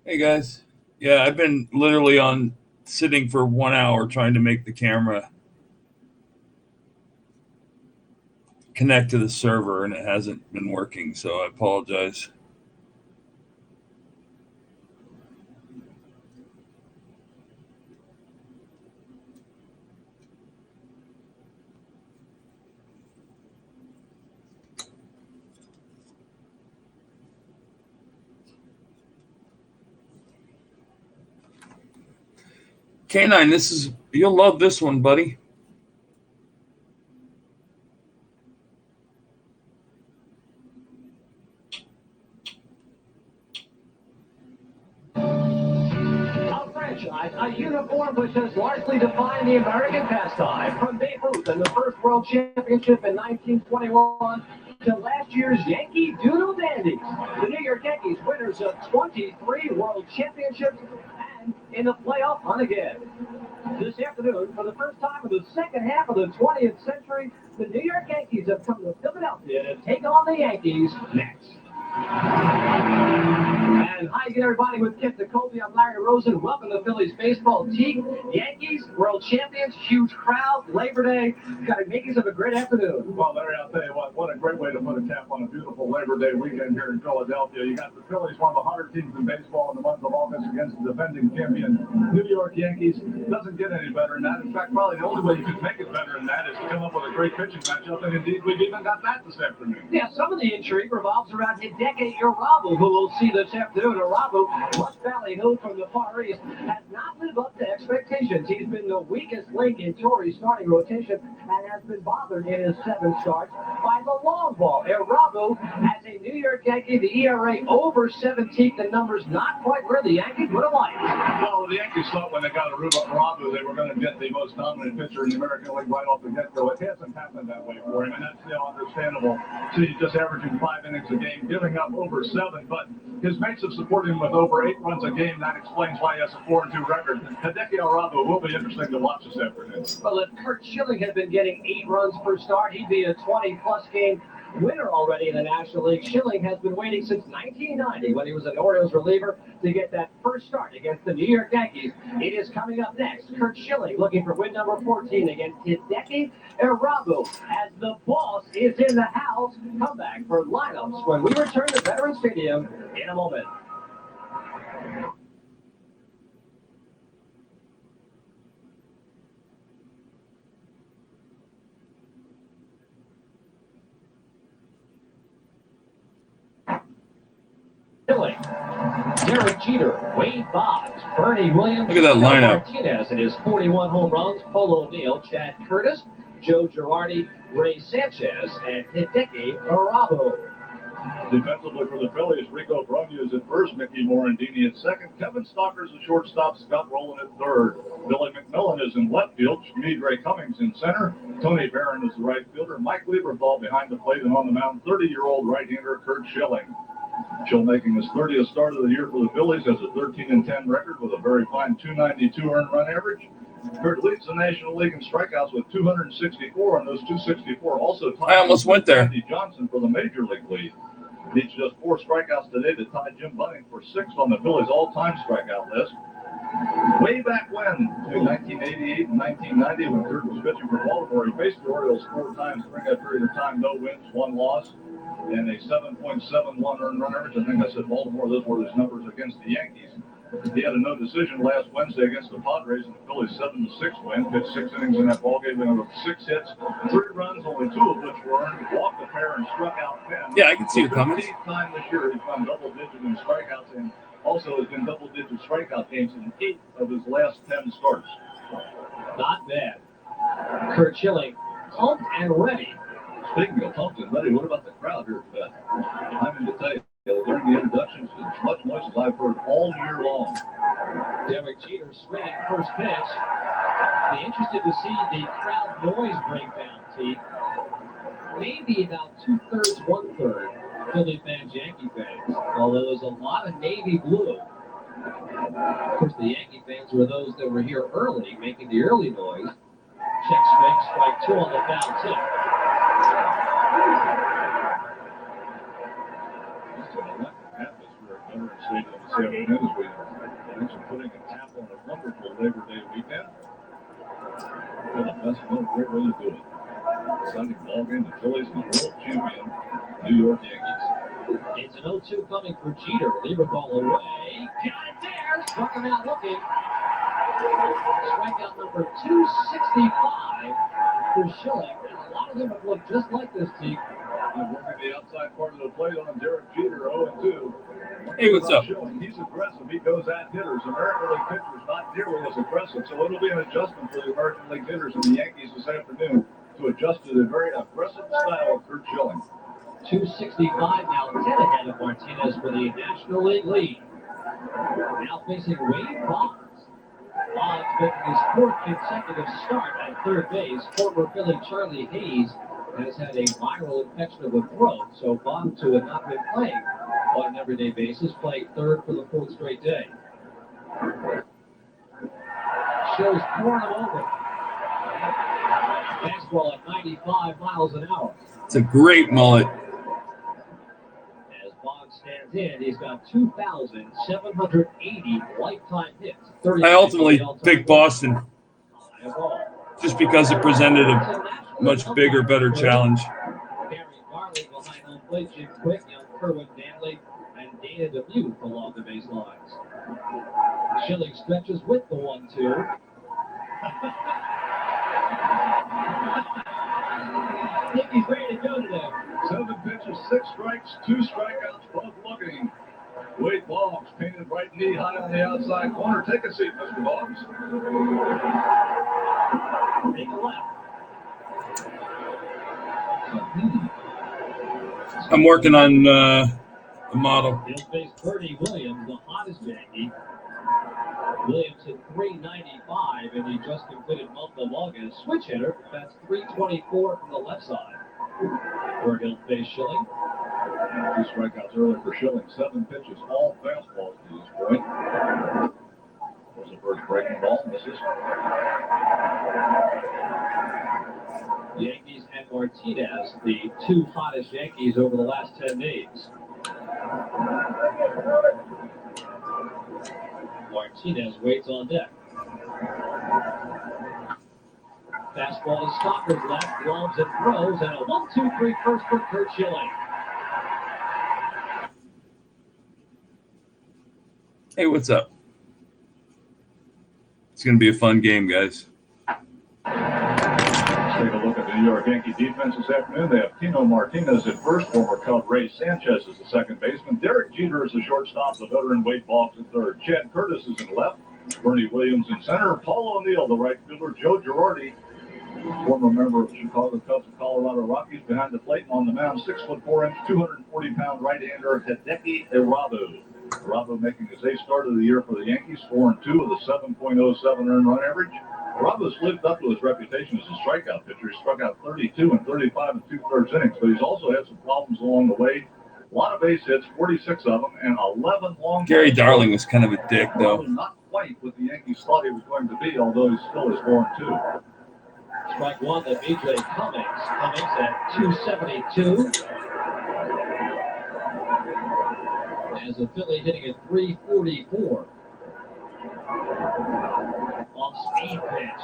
Hey guys. Yeah, I've been literally on sitting for 1 hour trying to make the camera connect to the server and it hasn't been working, so I apologize. Canine, you'll love this one, buddy. A franchise, a uniform which has largely defined the American pastime, from Babe Ruth and the first World Championship in 1921 to last year's Yankee Doodle Dandies. The New York Yankees, winners of 23 World Championships and in the playoff hunt again. This afternoon, for the first time in the second half of the 20th century, the New York Yankees have come to Philadelphia to take on the Yankees next. And hi again, everybody, with Kip Jacoby. I'm Larry Rosen. Welcome to Phillies baseball. Team Yankees, world champions, huge crowd, Labor Day. Got to make us have a great afternoon. Well, Larry, I'll tell you what a great way to put a cap on a beautiful Labor Day weekend here in Philadelphia. You got the Phillies, one of the hotter teams in baseball in the month of August against the defending champion New York Yankees. Doesn't get any better than that. In fact, probably the only way you could make it better than that is to come up with a great pitching matchup, and indeed we've even got that this afternoon. Yeah, some of the intrigue revolves around Hideki Irabu, who we'll see this afternoon. Irabu, West Valley Hill from the Far East, has not lived up to expectations. He's been the weakest link in Torrey's starting rotation and has been bothered in his 7 starts by the long ball. Irabu, as a New York Yankee, the ERA over 17, the numbers not quite where the Yankees would have liked. Well, the Yankees thought when they got Irabu they were going to get the most dominant pitcher in the American League right off the get-go. It hasn't happened that way for him, and that's understandable. So he's just averaging 5 innings a game, giving up over 7, but his mates have supported him with over 8 runs a game. That explains why he has a 4-2 record. Hideki Irabu will be interesting to watch this afternoon. Well, if Kurt Schilling had been getting 8 runs per start, he'd be a 20-plus game winner already in the National League. Schilling has been waiting since 1990, when he was an Orioles reliever, to get that first start against the New York Yankees. It is coming up next. Kurt Schilling looking for win number 14 against Hideki Irabu, as the boss is in the house. Come back for lineups when we return to Veterans Stadium in a moment. Derek Jeter, Wade Boggs, Bernie Williams, Look at that lineup. Martinez and his 41 home runs, Paul O'Neill, Chad Curtis, Joe Girardi, Ray Sanchez, and Hideki Irabu. Defensively for the Phillies, Rico Brogna is at first, Mickey Morandini at second, Kevin Stalker's the shortstop, Scott Rowland at third, Billy McMillan is in left field, Schmid Ray Cummings in center, Tony Barron is the right fielder, Mike Lieberthal behind the plate, and on the mound, 30-year-old right-hander Kurt Schilling. Schill making his 30th start of the year for the Phillies, has a 13-10 record with a very fine 292 earned run average. Kurt leads the National League in strikeouts with 264, and those 264 also tied I almost went there. Randy Johnson for the Major League lead. Needs just 4 strikeouts today to tie Jim Bunning for 6th on the Phillies' all-time strikeout list. Way back when, between 1988 and 1990, when Kurt was pitching for Baltimore, he faced the Orioles 4 times during that period of time, no wins, 1 loss, and a 7.71 earned run average. I think I said Baltimore, those were his numbers against the Yankees. He had a no decision last Wednesday against the Padres in the Phillies 7-6 win. Pitched 6 innings in that ballgame with 6 hits, 3 runs, only 2 of which were earned. Walked a pair and struck out 10. Yeah, I can see your comments. 15th time this year he's gone double-digit in strikeouts, and also has been double-digit strikeout games in 8 of his last 10 starts. Not bad. Kurt Schilling, pumped and ready. Speaking of pumped and ready, what about the crowd here today? I'm in to tell you, during the introductions, as much noise as I've heard all year long. Derek Jeter swinging first pitch. Be interested to see the crowd noise breakdown, T. Maybe about 2/3, 1/3 Philly fans, Yankee fans. Although there's a lot of navy blue. Of course, the Yankee fans were those that were here early, making the early noise. Check swing, strike 2 on the foul tip. Stadium this afternoon as we mentioned putting a tap on a wonderful Labor Day weekend. What a great way to do it. Exciting ball game, the Phillies and the world champion New York Yankees. It's an 0-2 coming for Jeter. Lever ball away. Got it there. Struck him out looking. Strikeout number 265 for Schilling. And a lot of them have looked just like this team. And working the outside part of the plate on Derek Jeter, 0-2. Hey, what's up? He's aggressive. He goes at hitters. American League pitchers not nearly as aggressive, so it'll be an adjustment for the American League hitters and the Yankees this afternoon to adjust to the very aggressive style of Curt Schilling. 265 now, 10 ahead of Martinez for the National League lead. Now facing Wade Boggs. Boggs making his fourth consecutive start at third base. Former Philly Charlie Hayes has had a viral infection of the throat, so Boggs, who had not been playing on an everyday basis, playing third for the fourth straight day. Shows pouring him over. Fastball at 95 miles an hour. It's a great mullet. As Boggs stands in, he's got 2,780 lifetime hits. I ultimately picked Boston just because it presented a much bigger, better challenge. Gary Garley behind home plate, Jim Quick, young Kerwin Danley, and Dana DeMute along the baselines. Schilling stretches with the 1-2. I think he's ready to go today. 7 pitches, 6 strikes, 2 strikeouts, both looking. Wade Boggs painted right knee high on the outside corner. Take a seat, Mr. Boggs. Take a left. I'm working on the model. He'll face Bernie Williams, the hottest Yankee. Williams hit 395 and he just completed month of August. Switch hitter, that's 324 from the left side. Where he'll face Schilling. 2 strikeouts early for Schilling. 7 pitches, all fastballs to this point. Was the first breaking ball, misses. Yankees and Martinez, the 2 hottest Yankees over the last 10 days. Martinez waits on deck. Fastball to Stocker's left, gloves and throws, and a 1-2-3 first for Curt Schilling. Hey, what's up? It's going to be a fun game, guys. Let's take a look at the New York Yankee defense this afternoon. They have Tino Martinez at first, former Cub Ray Sanchez is the second baseman. Derek Jeter is the shortstop, the veteran Wade Boggs at third. Chad Curtis is in left. Bernie Williams in center. Paul O'Neill, the right fielder. Joe Girardi, former member of the Chicago Cubs and Colorado Rockies, behind the plate and on the mound. 6'4", 240-pound right-hander Hideki Irabu. Irabu making his 8th start of the year for the Yankees, 4-2 with a 7.07 earned run average. Irabu's lived up to his reputation as a strikeout pitcher. He struck out 32 and 35 and 2/3 innings, but he's also had some problems along the way. A lot of base hits, 46 of them, and 11 long. Gary Darling was kind of a dick, though. Not quite what the Yankees thought he was going to be, although he still is 4-2. Strike one to B.J. Cummings. Cummings at 272. As a Philly hitting at 344. Off speed pitch.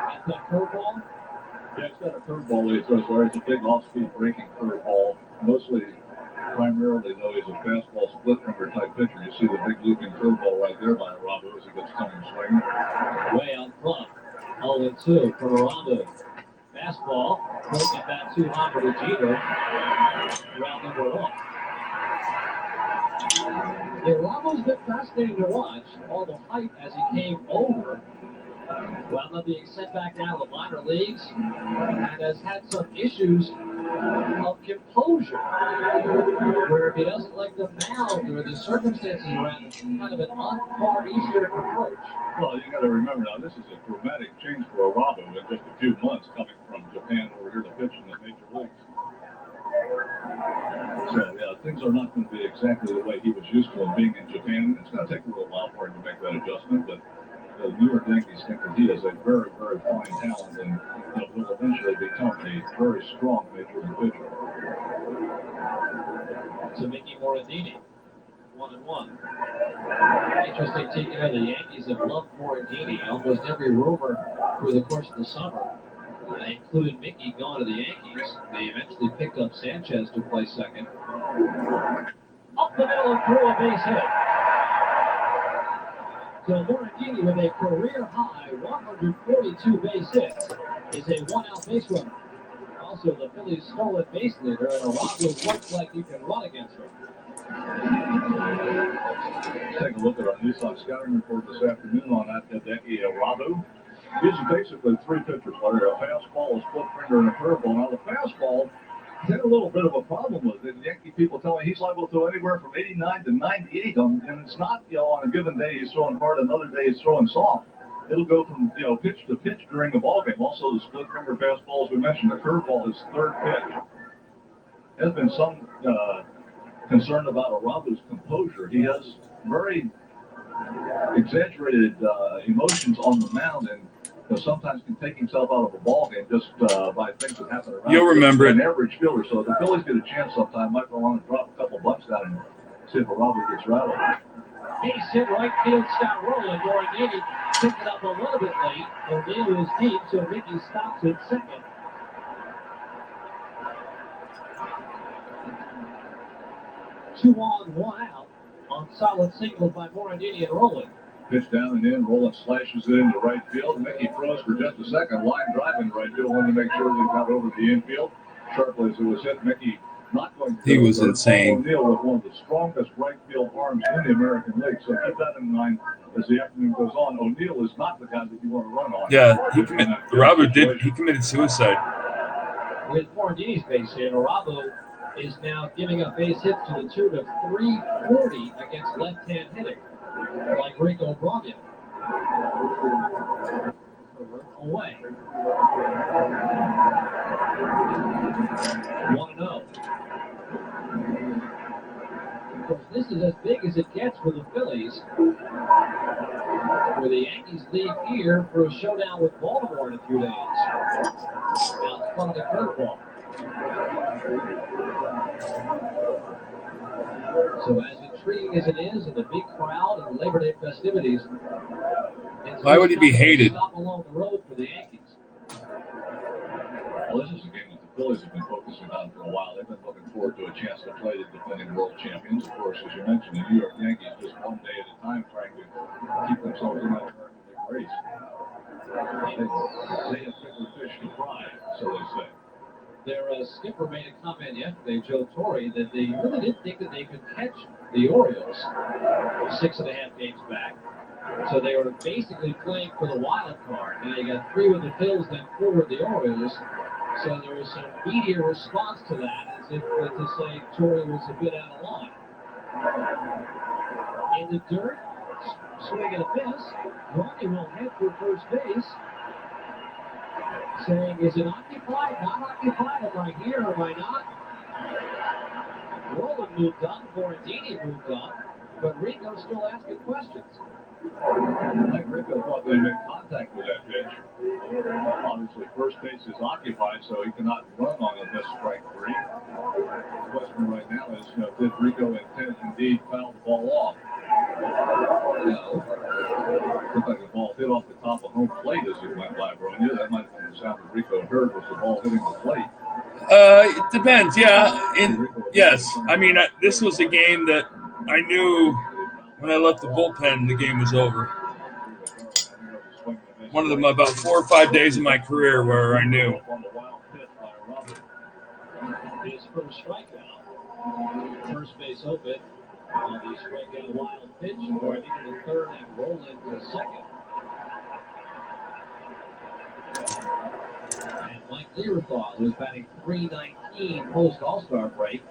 That's that curveball? Yeah, it's got a curveball that he throws where it's a big off-speed breaking curveball. Mostly, primarily, though, he's a fastball split-finger type pitcher. You see the big looping curveball right there by Irabu as he gets coming swinging. Way out front. 0-2 for Irabu. Fastball. Broken back too high for the Jeter. Round number 1. Irabu's been fascinating to watch. All the hype as he came over. Wound up being sent back down to the minor leagues and has had some issues of composure. Where if he doesn't like the mound or the circumstances around it, it's kind of an on-par Eastern approach. Well, you got to remember now, this is a dramatic change for Irabu in just a few months coming from Japan over here to pitch in the major leagues. So, yeah, things are not going to be exactly the way he was used to being in Japan. It's going to take a little while for him to make that adjustment, but the New York Yankees think that he is a very, very fine talent and will eventually become a very strong major league pitcher. To Mickey Morandini. 1-1. Interesting take here. The Yankees have loved Morandini. Almost every rumor through the course of the summer included Mickey going to the Yankees. They eventually picked up Sanchez to play second. Up the middle and through a base hit. So Morandini with a career high 142 base hits is a one-out base runner. Also, the Phillies stolen base leader, and Arago looks like he can run against him. Take a look at our Nissan scouting report this afternoon on that Hideki Arago. He's basically a three-pitcher player: a fastball, a split finger, and a curveball. Now, the fastball had a little bit of a problem with it. Yankee people tell me he's liable to throw anywhere from 89 to 98 on, and it's not, on a given day he's throwing hard, another day he's throwing soft. It'll go from, pitch to pitch during the ballgame. Also, the split finger fastball, as we mentioned, the curveball is third pitch. There's been some concern about Arago's composure. He has very exaggerated emotions on the mound, and sometimes can take himself out of a ball game just by things that happen around. You'll remember an it. average fielder. So if the Phillies get a chance sometime, might want to drop a couple bunts down and see if Arago gets rattled. Base hit right field, Scott rolling. Morandini picked it up a little bit late. O'Neill was deep, so Mickey stops at second. Two on, one out on solid singles by Morandini and Rowland. Pitch down and in, Rowland slashes it into right field. Mickey throws for just a second. Line drive in right field, wanted to make sure they got over the infield. Sharply as it was hit, Mickey not going to. He was insane. O'Neill with one of the strongest right field arms in the American League. So keep that in mind as the afternoon goes on. O'Neill is not the guy that you want to run on. Yeah, he committed suicide. With Morandini's base hit, Arago is now giving up base hits to the tune of 340 against left-hand hitting, like Rico brought him. Away. 1-0. Of course, this is as big as it gets for the Phillies, where the Yankees leave here for a showdown with Baltimore in a few days. Now it's front of the curveball. So as intriguing as it is, and the big crowd and Labor Day festivities, why would he be hated? Stop along the road for the Yankees. Well, this is a game that the Phillies have been focusing on for a while. They've been looking forward to a chance to play the defending world champions. Of course, as you mentioned, the New York Yankees just one day at a time trying to keep themselves in that American League race. They have bigger fish to fry, so they say. Their skipper made a comment yesterday, Joe Torre, that they really didn't think that they could catch the Orioles 6.5 games back. So they were basically playing for the wild card. Now you got 3 with the Phillies, then 4 with the Orioles. So there was some media response to that, as if to say Torre was a bit out of line. In the dirt, swing and a miss. Ronnie will head for first base, saying, is it occupied? Not occupied? Am I here or am I not? Rowland moved up, Morandini moved up, but Rico's still asking questions. Like Rico thought they made contact with that pitch. Obviously, first base is occupied, so he cannot run on a missed strike 3. The question right now is, did Rico indeed foul the ball off? No. Looked like the ball hit off the top of home plate as it went by, bro. That might have been the sound that Rico heard, was the ball hitting the plate. It depends, yeah. Yes. I mean, this was a game that I knew when I left the bullpen, the game was over. One of them about 4 or 5 days of my career where I knew. His first strikeout. First base open. On the strikeout wild pitch, going into the third and Rowland to second. And Mike Learthal, who's batting .319 post All-Star break,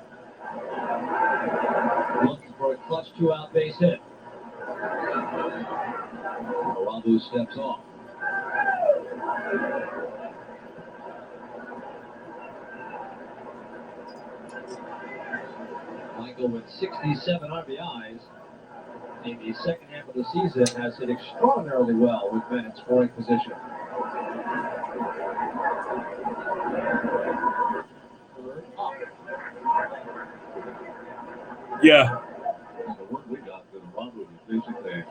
looking for a clutch 2-out base hit. Arago steps off. Michael with 67 RBIs in the second half of the season has hit extraordinarily well with men in scoring position. Yeah. The work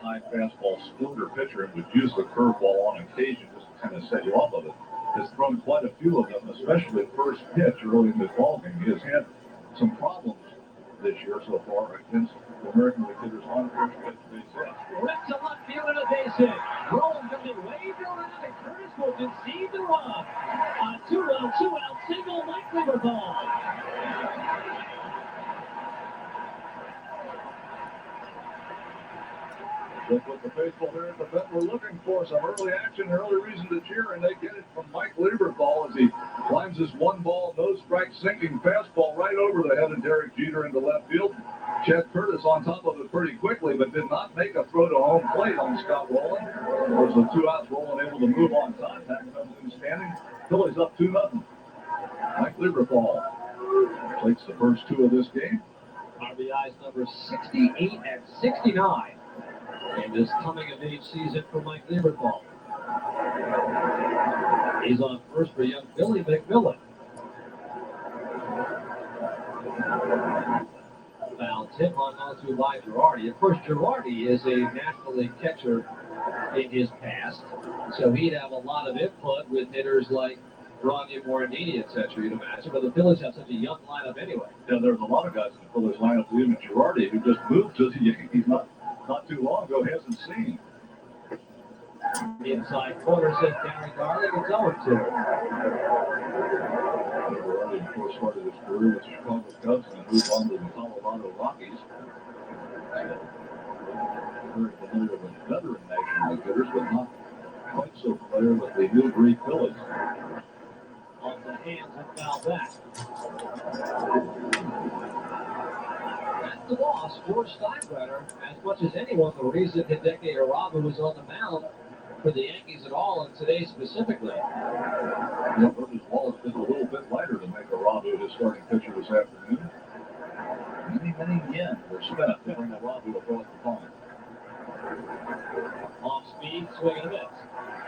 high fastball splitter pitcher and would use the curveball on occasion just to kind of set you off of it. Has thrown quite a few of them, especially first pitch early in the ballgame. He has had some problems this year so far against the American League hitters on first pitch base hit. Ripped to left field and a base hit. Rolling coming way down and Curtis will concede the run. A 2-run, 2-out single, Mike Lieberthal. Look what the faithful here at the vet were looking for, some early action, early reason to cheer, and they get it from Mike Lieberthal as he climbs his one-ball, no-strike sinking fastball right over the head of Derek Jeter into left field. Chet Curtis on top of it pretty quickly, but did not make a throw to home plate on Scott Rowland. There's the 2 outs, Rowland able to move on contact, comes in standing. Phillies up 2-0. Mike Lieberthal takes the first 2 of this game. RBI's number 68 and 69. In this coming-of-age season for Mike Lieberthal. He's on first for young Billy McMillan. Foul tip on to by Girardi. Of course, Girardi is a National League catcher in his past, so he'd have a lot of input with hitters like Ronnie Morandini, etc. You'd imagine, but the Phillies have such a young lineup anyway. Yeah, there's a lot of guys in the Phillies lineup, even Girardi, who just moved to the Yankees not too long ago, hasn't seen. Inside corner, says Gary Garlick. It's 0-2. Girardi, of course, started his career with the Chicago Cubs and moved on to the Colorado Rockies. Very familiar with veteran National League hitters, but not quite so familiar with the new breed Phillies. On the hands of foul back. That's the loss for Steinbrenner. As much as anyone, the reason Hideki Irabu was on the mound for the Yankees at all, and today specifically. Yeah, Burgess Wallace is a little bit lighter to make Irabu his starting pitcher this afternoon. Many yen were spent to bring Irabu across the pond. Off speed, swing and a miss.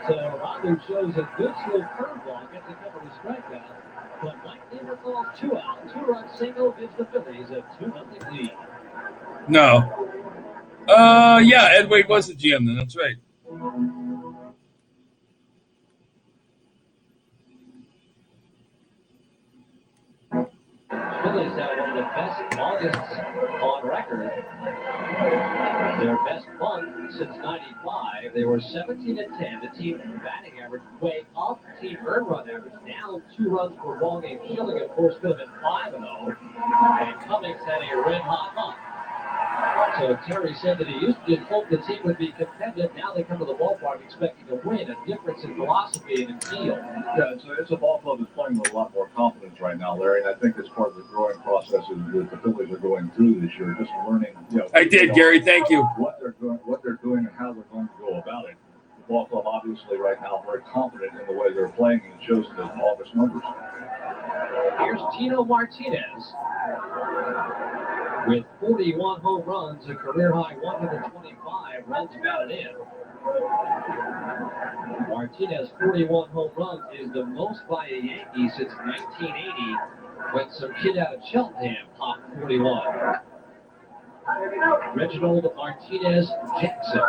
So Irabu shows a good slow curveball, gets a couple of strikeouts. But Mike Lieberthal's 2-out, 2-run single gives the Phillies a 2-0 lead. No. Yeah, Ed Wade was the GM then. That's right. Phillies have one of the best Augusts on record. Their best month since '95. They were 17-10. The team batting average way up. Team earned run average down 2 runs per ball game. Schilling, of course, could have been 5-0. And Cummings had a red hot month. So Terry said that he used to hope the team would be competitive. Now they come to the ballpark expecting to win. A difference in philosophy and in feel. Yeah, it's a ball club that's playing with a lot more confidence right now, Larry. And I think it's part of the growing process that the Phillies are going through this year, just learning. I did, Gary. Thank you. What they're doing, and how they're going to go about it. The ball club, obviously, right now, very confident in the way they're playing, and it shows in the August numbers. Here's Tino Martinez with 41 home runs, a career-high 125 runs batted in. Martinez, 41 home runs, is the most by a Yankee since 1980, when some kid out of Cheltenham popped 41. Reginald Martinez Jackson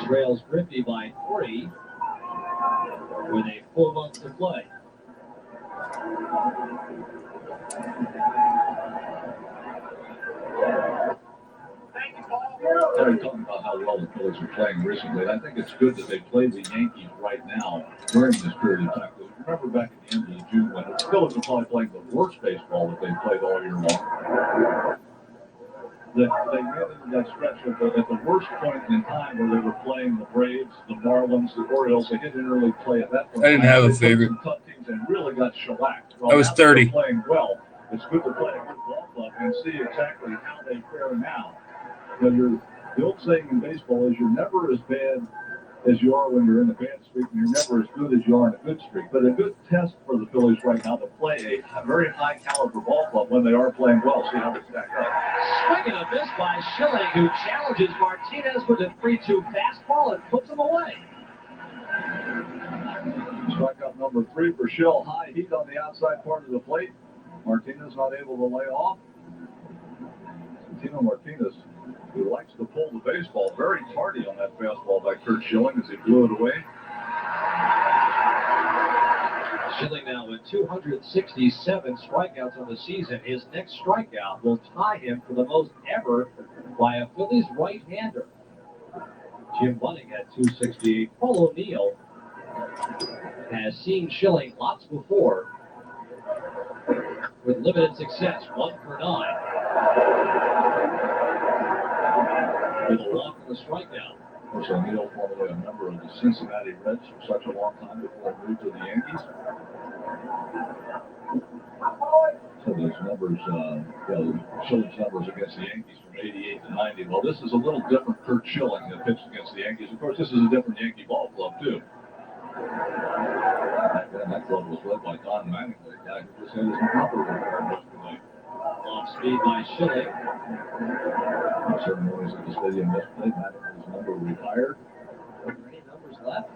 trails Griffey by 3 with a full month to play. Terry talking about how well the Phillies are playing recently, and I think it's good that they play the Yankees right now during this period of time. Because remember back at the end of June when the Phillies were probably playing the worst baseball that they played all year long. They got into that stretch at the worst point in time where they were playing the Braves, the Marlins, the Orioles. They didn't really play at that point. I didn't have a favorite. Some tough teams and really got shellacked. Well, I was 30. Playing well. It's good to play a good ball club and see exactly how they fare now. You know, the old saying in baseball is you're never as bad as you are when you're in a bad streak, and you're never as good as you are in a good streak. But a good test for the Phillies right now to play a very high caliber ball club when they are playing well. See how they stack up. Swing and a miss by Schilling, who challenges Martinez with a 3-2 fastball and puts him away. Strikeout number 3 for Schill. High heat on the outside part of the plate. Martinez not able to lay off. Tino Martinez, who likes to pull the baseball, very tardy on that fastball by Curt Schilling as he blew it away. Schilling now with 267 strikeouts on the season. His next strikeout will tie him for the most ever by a Phillies right-hander. Jim Bunning had 268. Paul O'Neill has seen Schilling lots before with limited success, 1 for 9. With a walk and a strikeout. Of course, O'Neill formerly a member of the Cincinnati Reds for such a long time before he moved to the Yankees. So those numbers, Schilling's numbers against the Yankees from 88 to 90. Well, this is a little different Curt Schilling that pitched against the Yankees. Of course, this is a different Yankee ball club, too. Back then, that club was led by Don Mattingly, the guy who just had his number retired yesterday. Off speed by Schilling. Ceremonies at the stadium yesterday, Mattingly's number retired. Are there any numbers left?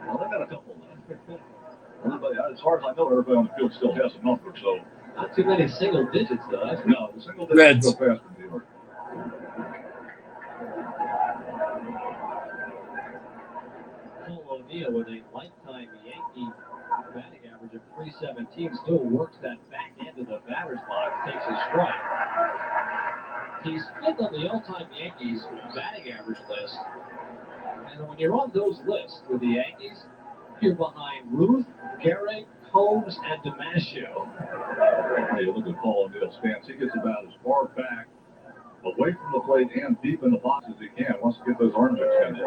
Well, they got a couple left. Everybody, as far as I know, everybody on the field still has a number, so. Not too many single digits, though. No, the single digits Reds. go fast in New York. Paul O'Neill with a lifetime Yankee batting average of .317 still works that back end of the batter's box, takes a strike. He's fifth on the all-time Yankees batting average list. And when you're on those lists with the Yankees, you're behind Ruth, Gehrig, Holmes, and DiMaggio. Hey, look at Paul O'Neill's stance. He gets about as far back, away from the plate and deep in the box as he can. Wants to get those arms extended.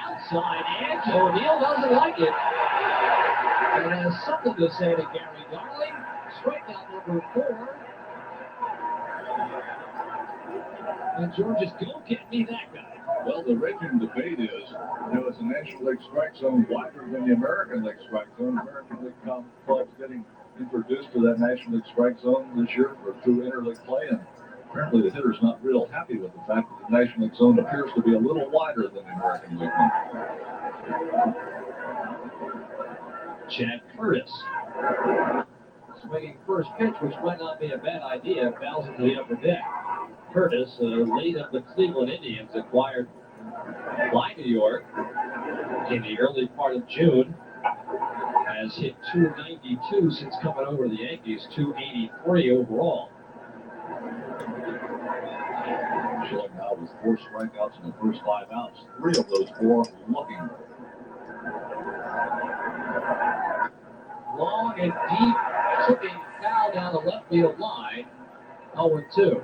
Outside edge, O'Neill doesn't like it. And has something to say to Gary Darling. Strikeout number 4. And George's, go get me that guy. Well, the raging debate is, is the National League strike zone wider than the American League strike zone? American League clubs getting introduced to that National League strike zone this year through interleague play, and apparently the hitter's not real happy with the fact that the National League zone appears to be a little wider than the American League one. Chad Curtis swinging first pitch, which might not be a bad idea, fouls into the upper deck. Curtis, late of the Cleveland Indians, acquired by New York in the early part of June, has hit .292 since coming over to the Yankees, .283 overall. Schilling now with 4 strikeouts in the first 5 outs. 3 of those 4 looking. Long and deep, took a foul down the left field line, 0-2.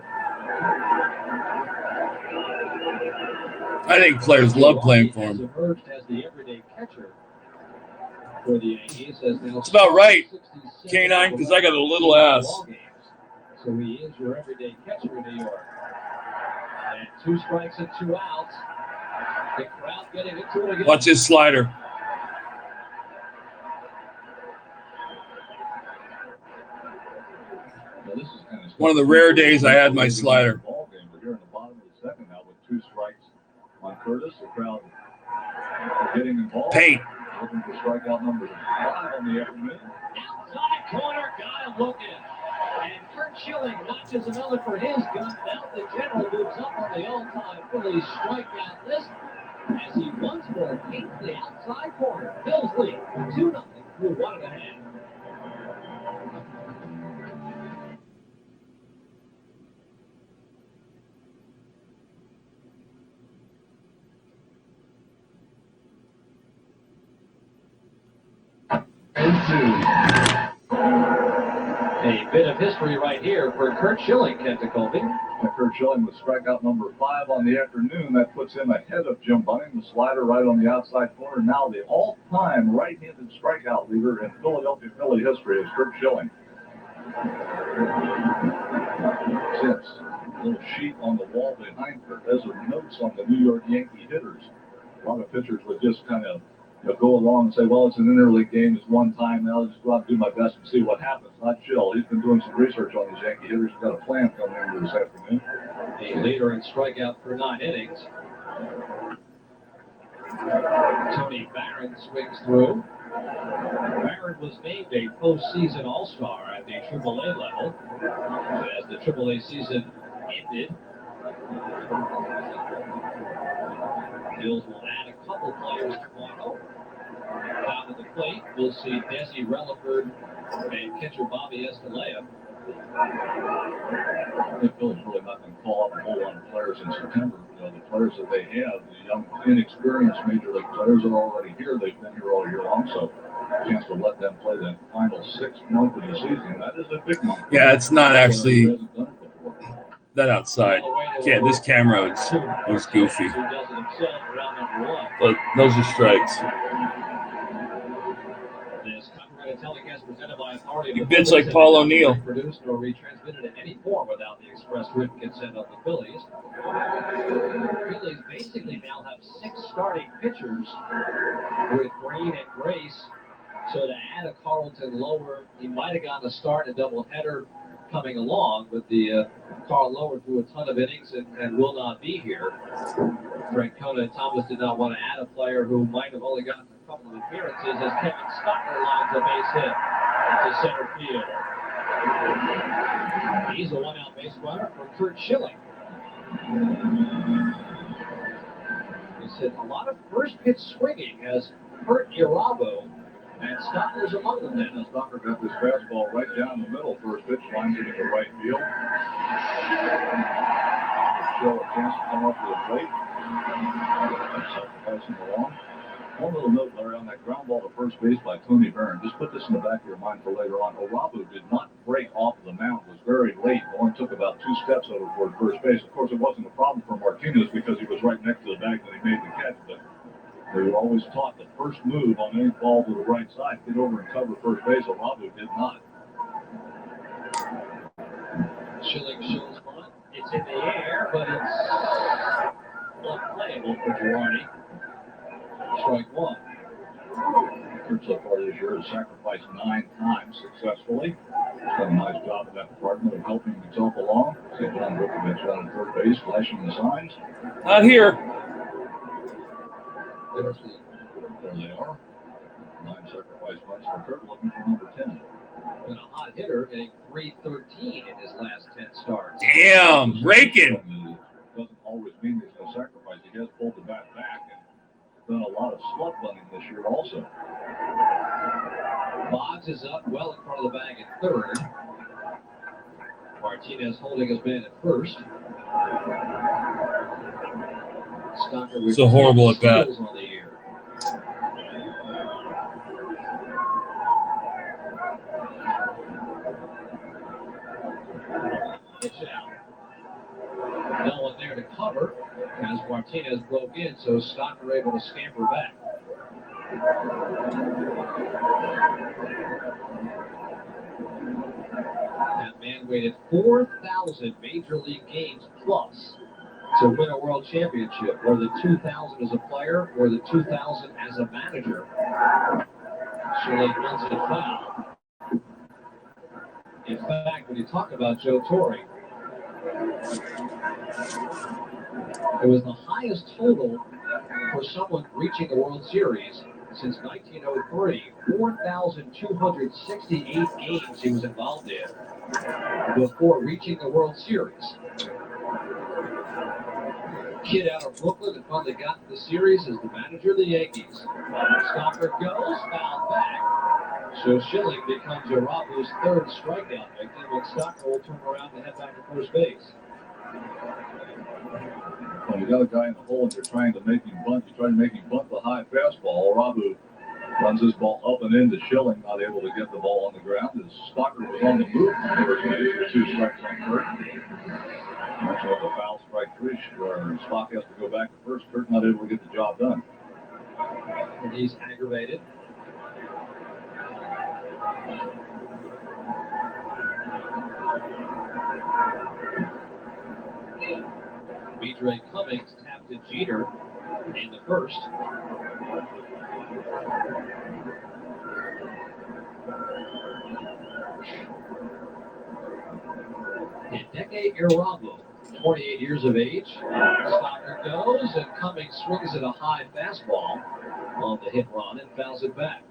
I think players love playing for him. Emerged as the everyday catcher for the Yankees. That's about right, K9, because I got a little ass. So he is your everyday catcher in New York. And 2 strikes and 2 outs. The crowd getting into it again. Watch his slider. One of the rare days I had my slider. We're here in the bottom of the second now with 2 strikes on Curtis. The crowd getting involved. Paint. Looking for strikeout number 5 on the afternoon. Outside corner, got him looking. And Curt Schilling notches another for his gun. Now the general moves up on the all-time Phillies strikeout list as he once more paints the outside corner. Phil's lead 2-0 through 1.5. A bit of history right here for Curt Schilling, Kent Colby. Curt Schilling with strikeout number 5 on the afternoon. That puts him ahead of Jim Bunning. The slider right on the outside corner. Now the all-time right-handed strikeout leader in Philadelphia Philly history is Curt Schilling. Since a little sheet on the wall behind Curt, those are notes on the New York Yankee hitters. A lot of pitchers would just kind of go along and say, well, it's an interleague game, it's one time, now I'll just go out and do my best and see what happens. Not Jill. He's been doing some research on these Yankee hitters. He's got a plan coming in this afternoon. The leader in strikeout for 9 innings. Tony Barron swings through. Barron was named a postseason All-Star at the AAA level. As the AAA season ended. Bills will add a couple players tomorrow. Down at the plate, we'll see Desi Relaford and catcher Bobby Escalera. The Phillies really not going to call up a whole lot of players in September. The players that they have, the young, inexperienced major league players are already here. They've been here all year long, so a chance to let them play the final 6 months of the season. That is a big month. Yeah, it's not actually that outside. Yeah, this camera was goofy. But those are strikes. He bits like Paul O'Neill. Produced or retransmitted in any form without the express written consent of the Phillies. Phillies basically now have 6 starting pitchers with Green and Grace. So to add a Carlton Lower, he might have gotten a start in a doubleheader coming along, but the Carl Lower threw a ton of innings and will not be here. Francona and Thomas did not want to add a player who might have only gotten a couple of appearances as Kevin Stocker lines a base hit to center field. He's a one-out base runner for Kurt Schilling. He said a lot of first pitch swinging has hurt Irabo, and Stocker's among them then. Stocker got this fastball right down the middle. First pitch lines it into right field. Show a chance to come up to the plate. Sacrificing along. One little note, Larry, on that ground ball to first base by Tony Barron. Just put this in the back of your mind for later on. Irabu did not break off the mound. It was very late. Only took about 2 steps over toward first base. Of course, it wasn't a problem for Martinez because he was right next to the bag when he made the catch. But we were always taught the first move on any ball to the right side, get over and cover first base. Irabu did not. Schilling shows one. It's in the air, but it's unplayable for Girardi. Strike 1. Kurt so far this year has sacrificed 9 times successfully. He's done a nice job in that department of helping himself along. St. John Vukovic down at third base, flashing the signs. Not here. There they are. 9 sacrifice runs for Kurt, looking for number 10. Been a hot hitter, hitting .313 in his last 10 starts. Damn, raking. Doesn't always mean he's going to sacrifice. He has pulled the bat back and done a lot of slug bunting this year also. Boggs is up well in front of the bag at third. Martinez holding his man at first. Stocker with So horrible at bat. on the year. Pitch out. No one there to cover as Martinez broke in, so Stocker able to scamper back. That man waited 4,000 major league games plus to win a world championship, or the 2,000 as a player, or the 2,000 as a manager. Schilling wins it foul. In fact, when you talk about Joe Torre, it was the highest total for someone reaching the World Series since 1903. 4,268 games he was involved in before reaching the World Series. Kid out of Brooklyn that finally got to the series as the manager of the Yankees. Stocker goes, foul back. So Schilling becomes Irabu's 3rd strikeout victim, and Stocker will turn around and head back to first base. When you got a guy in the hole and you're trying to make him bunt, you try to make him bunt the high fastball. Irabu runs his ball up and into Schilling, not able to get the ball on the ground. As Stocker was on the move from first base for 2 strikes on Kurt. Also with a foul, strike 3, where Spock has to go back to first. Kurt not able to get the job done. And he's aggravated. Vidre Cummings tapped to Jeter in the first. Hideki Irabu, 28 years of age. Stocker goes, and Cummings swings at a high fastball on the hit run and fouls it back.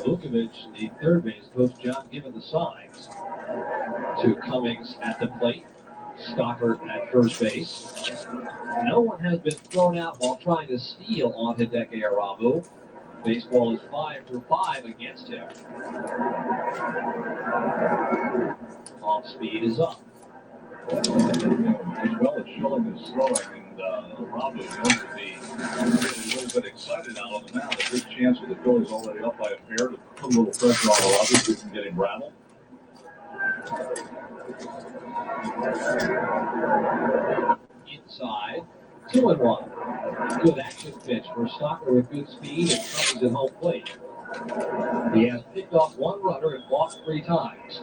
Vukovic, the third base coach, John, giving the signs to Cummings at the plate. Stockard at first base. No one has been thrown out while trying to steal on Hideki Arabu. Baseball is 5 for 5 against him. Off speed is up. As well as Schilling is throwing, and Arabu knows to be a little bit excited out on the mound. A good chance for the Phillies already up by a pair to put a little pressure on Arabu so he can get him rattled. Inside, 2-1. Good action pitch for Stockard with good speed and Cummings at home plate. He has picked off one runner and walked 3 times.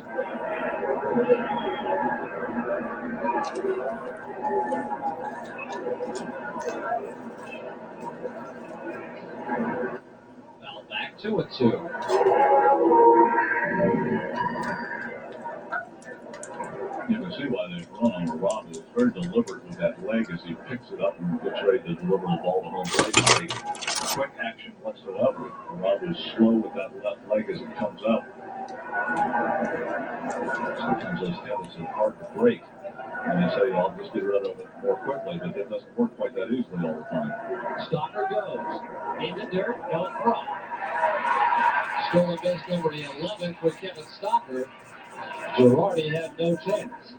Now back 2-2. You can see why they've run on Arabu. It's very deliberate with that leg as he picks it up and gets ready to deliver the ball to home plate. Not a quick action whatsoever. Arabu is slow with that left leg as it comes up. Sometimes those habits are hard to break. And they say, I'll just get rid of it more quickly, but it doesn't work quite that easily all the time. Stockard goes. In the dirt, going throw. Stolen base number 11 for Kevin Stockard. Girardi had no chance.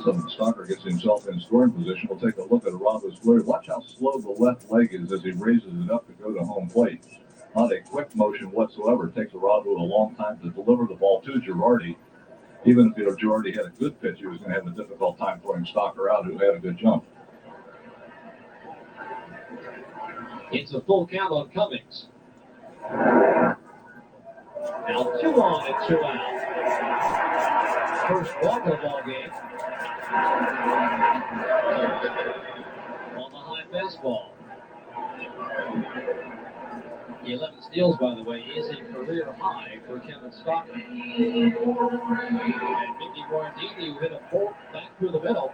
So Stockard gets himself in scoring position. We'll take a look at Arabu's flurry. Watch how slow the left leg is as he raises it up to go to home plate. Not a quick motion whatsoever. It takes Arabu a long time to deliver the ball to Girardi. Even if Girardi had a good pitch, he was going to have a difficult time throwing Stockard out, who had a good jump. It's a full count on Cummings. Now 2 on and 2 out. First walk of the ball game. On the high fastball. 11 steals, by the way, is a career high for Kevin Stockard. And Mickey Guardini, who hit a bolt back through the middle,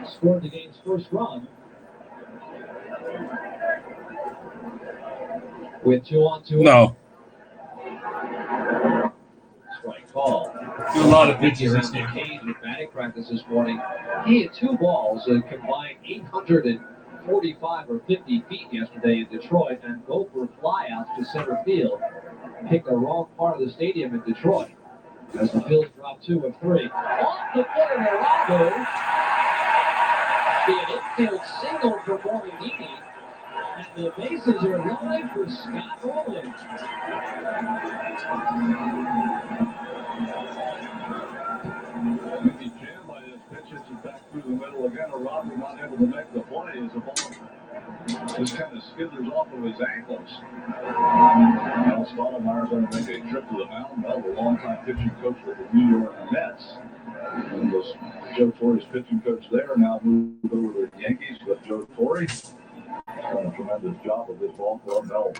scored the game's first run. With 2 on 2. No. Strike call. Do a lot of pitches this game. Cage at batting practice this morning. He had 2 balls that combined 845 or 50 feet yesterday in Detroit, and both were flyouts to center field. Picked the wrong part of the stadium in Detroit as the Phillies dropped 2 of 3. Off the foot of Arabu. The infield single for Guardini. And the bases are loaded for Scott Rowland. Mickey jammed by this pitch, hits it back through the middle again. Arabu not able to make the play as the ball just kind of skitters off of his ankles. Now Stottlemyre going to make a trip to the mound. Well, the longtime pitching coach with the New York Mets. And was Joe Torre's pitching coach there. Now moved over to the Yankees with Joe Torre. Done a tremendous job with this ball club. Now,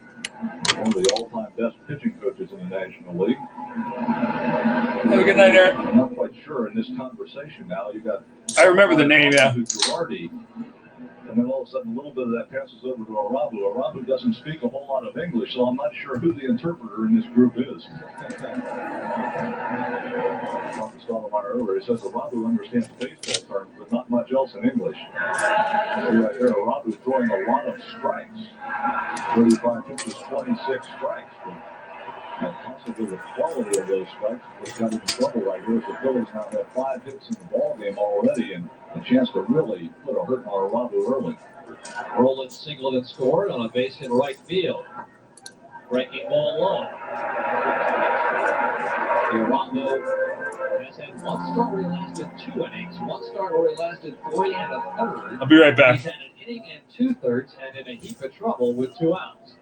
one of the all-time best pitching coaches in the National League. Have a good night, Eric. I'm not quite sure in this conversation now. You got. I remember the name, yeah. Girardi, and then all of a sudden, a little bit of that passes over to Arabu. Arabu doesn't speak a whole lot of English, so I'm not sure who the interpreter in this group is. Stottlemyre earlier, he says Arabu understands baseball terms, but not much else in English. See right there, Arabu throwing a lot of strikes. 35 pitches, 26 strikes. And possibly the quality of those strikes was got in trouble right here. The Phillies now have 5 hits in the ball game already, and a chance to really put a hurt on Arabu early. Rowland singled and scored on a base hit right field. Breaking ball low. Arabu has had 1 start where he lasted 2 innings, 1 start where he lasted 3 and a third. I'll be right back. He's had an inning and 2/3 and in a heap of trouble with 2 outs.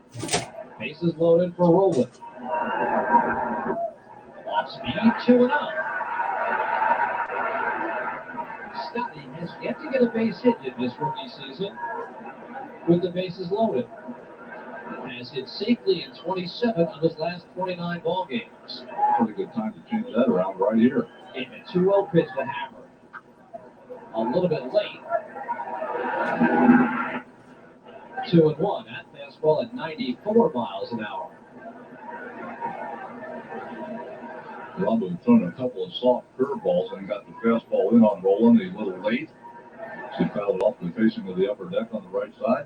Bases loaded for Rowland. Off speed, 2-0. Scotty has yet to get a base hit in this rookie season with the bases loaded. Has hit safely in 27 of his last 29 ball games. Pretty good time to change that around right here. In a 2-0 pitch to Hammer. A little bit late. 2-1. That fastball at 94 miles an hour. Rondo thrown a couple of soft curveballs and got the fastball in on Roland. He's a little late. He fouled it off the facing of the upper deck on the right side.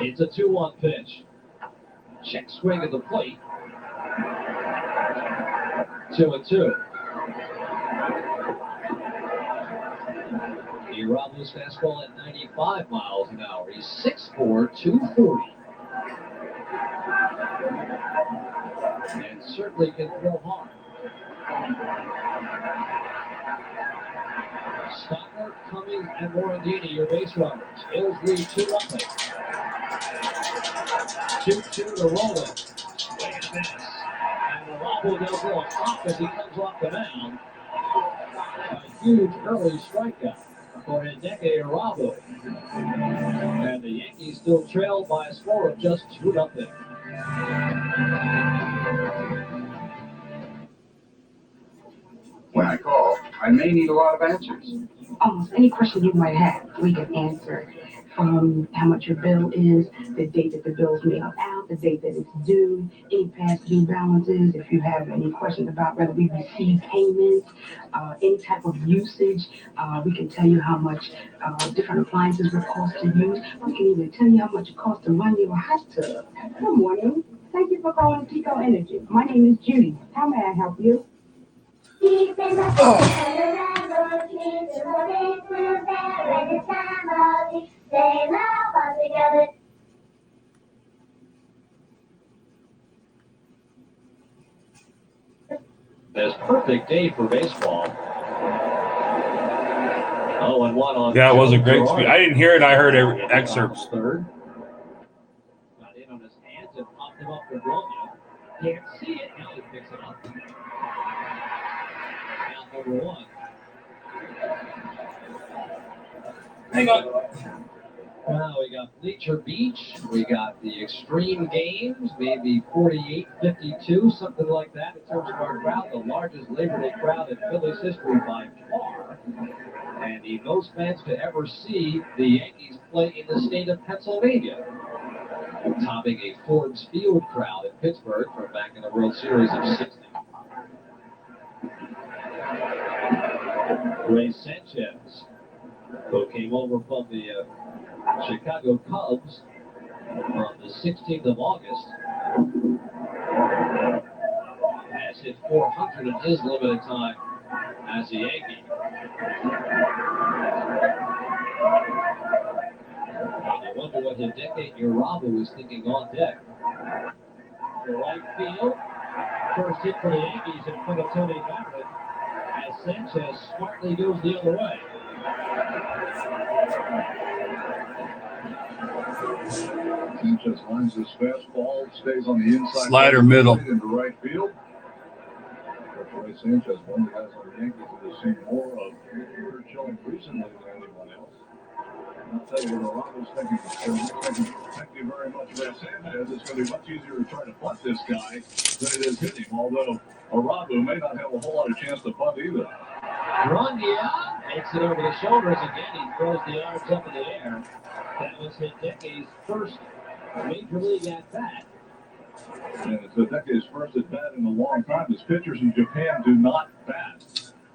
It's a 2-1 pitch. Check swing at the plate. 2-2. Irabu's fastball at 95 miles an hour. He's 6'4", 240. And certainly can throw hard. Stockler, Cummings, and Morandini, your base runners. Phillies lead 2-0. 2-2 to Roland. Swing and miss. And Irabu does go off as he comes off the mound. A huge early strikeout for Hideki Irabu. And the Yankees still trail by a score of just 2-0. When I call, I may need a lot of answers. Almost any question you might have, we can answer. From how much your bill is, the date that the bill's mailed out, the date that it's due, any past due balances, if you have any questions about whether we receive payments, any type of usage, we can tell you how much different appliances will cost to use. We can even tell you how much it costs to run your hot tub. Good morning. Thank you for calling Pico Energy. My name is Judy. How may I help you? This perfect day for baseball. 0-1 on. Yeah, it was a great speed. I didn't hear it. I heard excerpts. Third. Got in on his hands and popped him up for Romeo. Can't see it. Now he picks it up. Out number 1. Hang on. Well, we got Bleacher Beach. We got the Extreme Games, maybe 48-52, something like that in terms of our crowd. The largest Labor Day crowd in Phillies history by far. And the most fans to ever see the Yankees play in the state of Pennsylvania. Topping a Forbes Field crowd in Pittsburgh from back in the World Series of '60. Ray Sanchez, who came over from the Chicago Cubs on the 16th of August, has hit 400 in his limited time as a Yankee. And you wonder what Hideki Irabu was thinking on deck. To right field, first hit for the Yankees in front of Tony Barrett as Sanchez smartly goes the other way. Sanchez lines his fastball, stays on the inside. Slider middle. Into right field. Ray Sanchez, one of the guys on the Yankees that has seen more of career showing recently than anyone else. I'll tell you what Irabu's thinking. Thank you very much, Ray Sanchez. It's going to be much easier to try to bunt this guy than it is hit him, although Irabu may not have a whole lot of chance to bunt either. Grandia makes it over the shoulders again. He throws the arms up in the air. That was Hideki's first major league at bat. And it's Hideki's first at bat in a long time. His pitchers in Japan do not bat.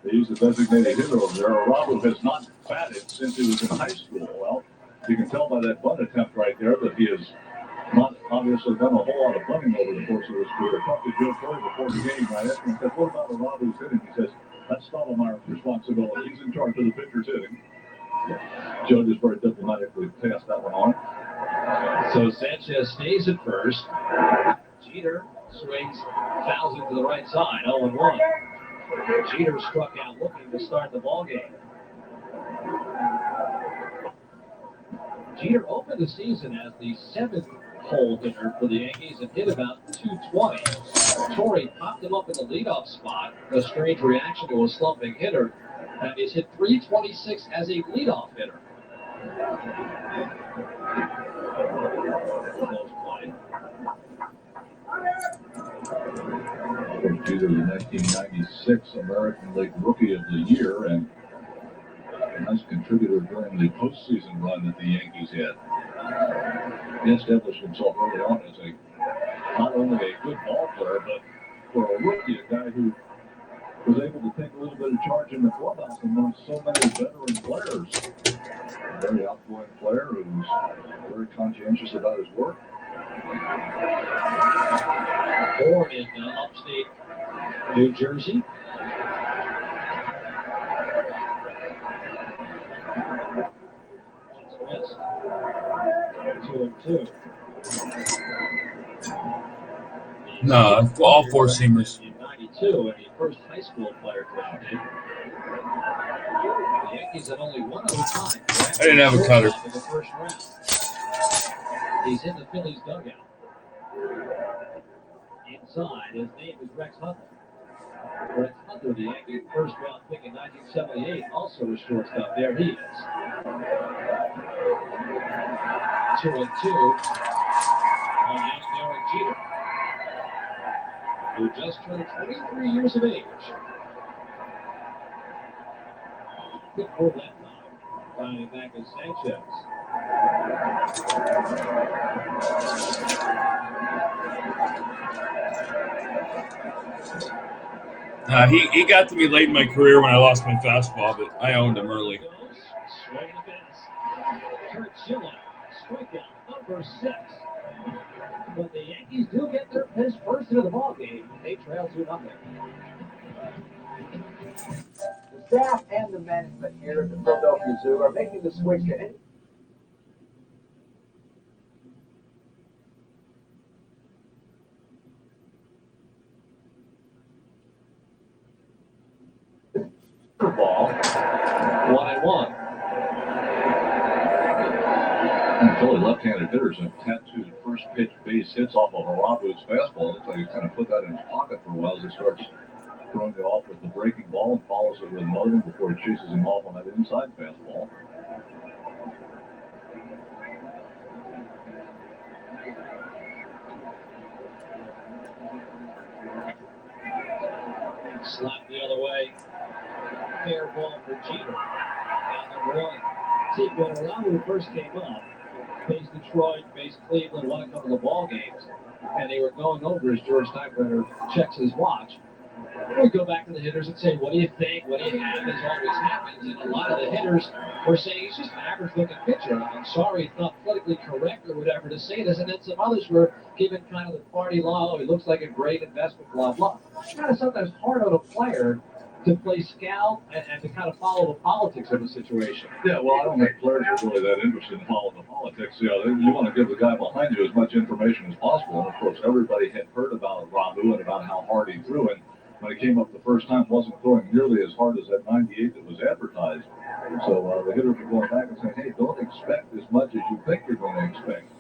They use a designated hitter over there. Irabu has not batted since he was in high school. Well, you can tell by that bunt attempt right there that he has not obviously done a whole lot of bunting over the course of his career. I talked to Joe Torre before the game. I asked him, I said, what about Irabu's hitting? He says, that's Stottlemyre's responsibility. He's in charge of the pitcher's hitting. Joe just very diplomatically passed that one on. So Sanchez stays at first. Jeter swings, fouls it to the right side, 0-1. Jeter struck out looking to start the ballgame. Jeter opened the season as the 7th hole hitter for the Yankees and hit about 220. Torrey popped him up in the leadoff spot, a strange reaction to a slumping hitter, and he's hit 326 as a leadoff hitter. Close play. Jeter, the 1996 American League Rookie of the Year, and a nice contributor during the postseason run that the Yankees had. He established himself early on as not only a good ball player, but for a rookie, a guy who was able to take a little bit of charge in the clubhouse among so many veteran players. A very outgoing player who's very conscientious about his work. Born in upstate New Jersey. Missed. 2-2. No, all four seamers. In 92, and the first high school player drafted. The Yankees have only one other time. I didn't have a cutter. In the first round. He's in the Phillies dugout. Inside, his name is Rex Hunter. Rex Hunter, the Yankees first round pick in 1978, also a shortstop. There he is. 2-2 on young Derek Jeter, who just turned 23 years of age. Good for that time. Finding back as Sanchez. He got to me late in my career when I lost my fastball, but I owned him early. Swing and miss. Kurt Schilling, strikeout number 6. But the Yankees do get their his first into the ballgame. They trail 2-0. The staff and the management here at the Philadelphia Zoo are making the switch to any ball. 1-1. And Philly left-handed hitters have tattooed first pitch base hits off of Arabu's fastball. Looks like he kind of put that in his pocket for a while as he starts throwing it off with the breaking ball and follows it with another one before he chases him off on that inside fastball. Slapped the other way. Fair ball for Jeter. Down number 1. See, when Arabu first came up, faced Detroit, faced Cleveland, won a couple of ball games, and they were going over as George Steinbrenner checks his watch. We go back to the hitters and say, what do you think? What do you have? As always happens. And a lot of the hitters were saying he's just an average-looking pitcher. I'm sorry it's not politically correct or whatever to say this. And then some others were giving kind of the party line, oh, he looks like a great investment, blah, blah. It's kind of sometimes hard on a player to play scout and to kind of follow the politics of the situation. Yeah, well, I don't think players are really that interested in following the politics. You know, you want to give the guy behind you as much information as possible. And, of course, everybody had heard about Rabu and about how hard he threw. And when he came up the first time, wasn't throwing nearly as hard as that 98 that was advertised. So the hitters are going back and saying, hey, don't expect as much as you think you're going to expect.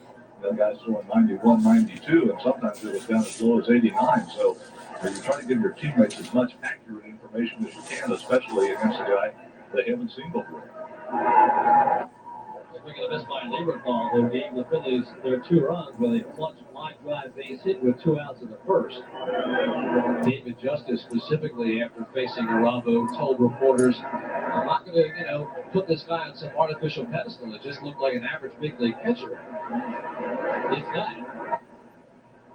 The guy's throwing 91, 92, and sometimes it was down as low as 89. So you try to give your teammates as much accurate information as you can, especially against a guy they haven't seen before. Swinging a miss by Lieberthal, who gave the Phillies their 2 runs with a clutch line drive base hit with 2 outs in the first. David Justice, specifically after facing Arabu, told reporters, I'm not going to, put this guy on some artificial pedestal. It just looked like an average big league pitcher. It's not.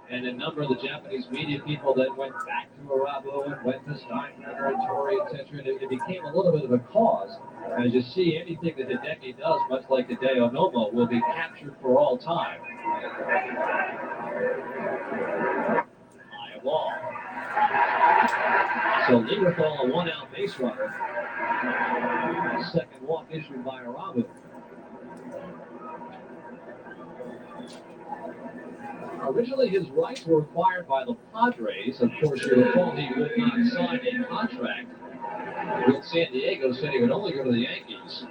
And a number of the Japanese media people then went back to Arabu and went to Steinbrenner and Torrey, etc. And it became a little bit of a cause. As you see, anything that Hideki does, much like Hideo Nomo, will be captured for all time. High ball. So Lieberthal, a 1-out base runner. Second walk issued by Arabu. Originally, his rights were acquired by the Padres. Of course, you recall he would not sign a contract with San Diego, said he would only go to the Yankees.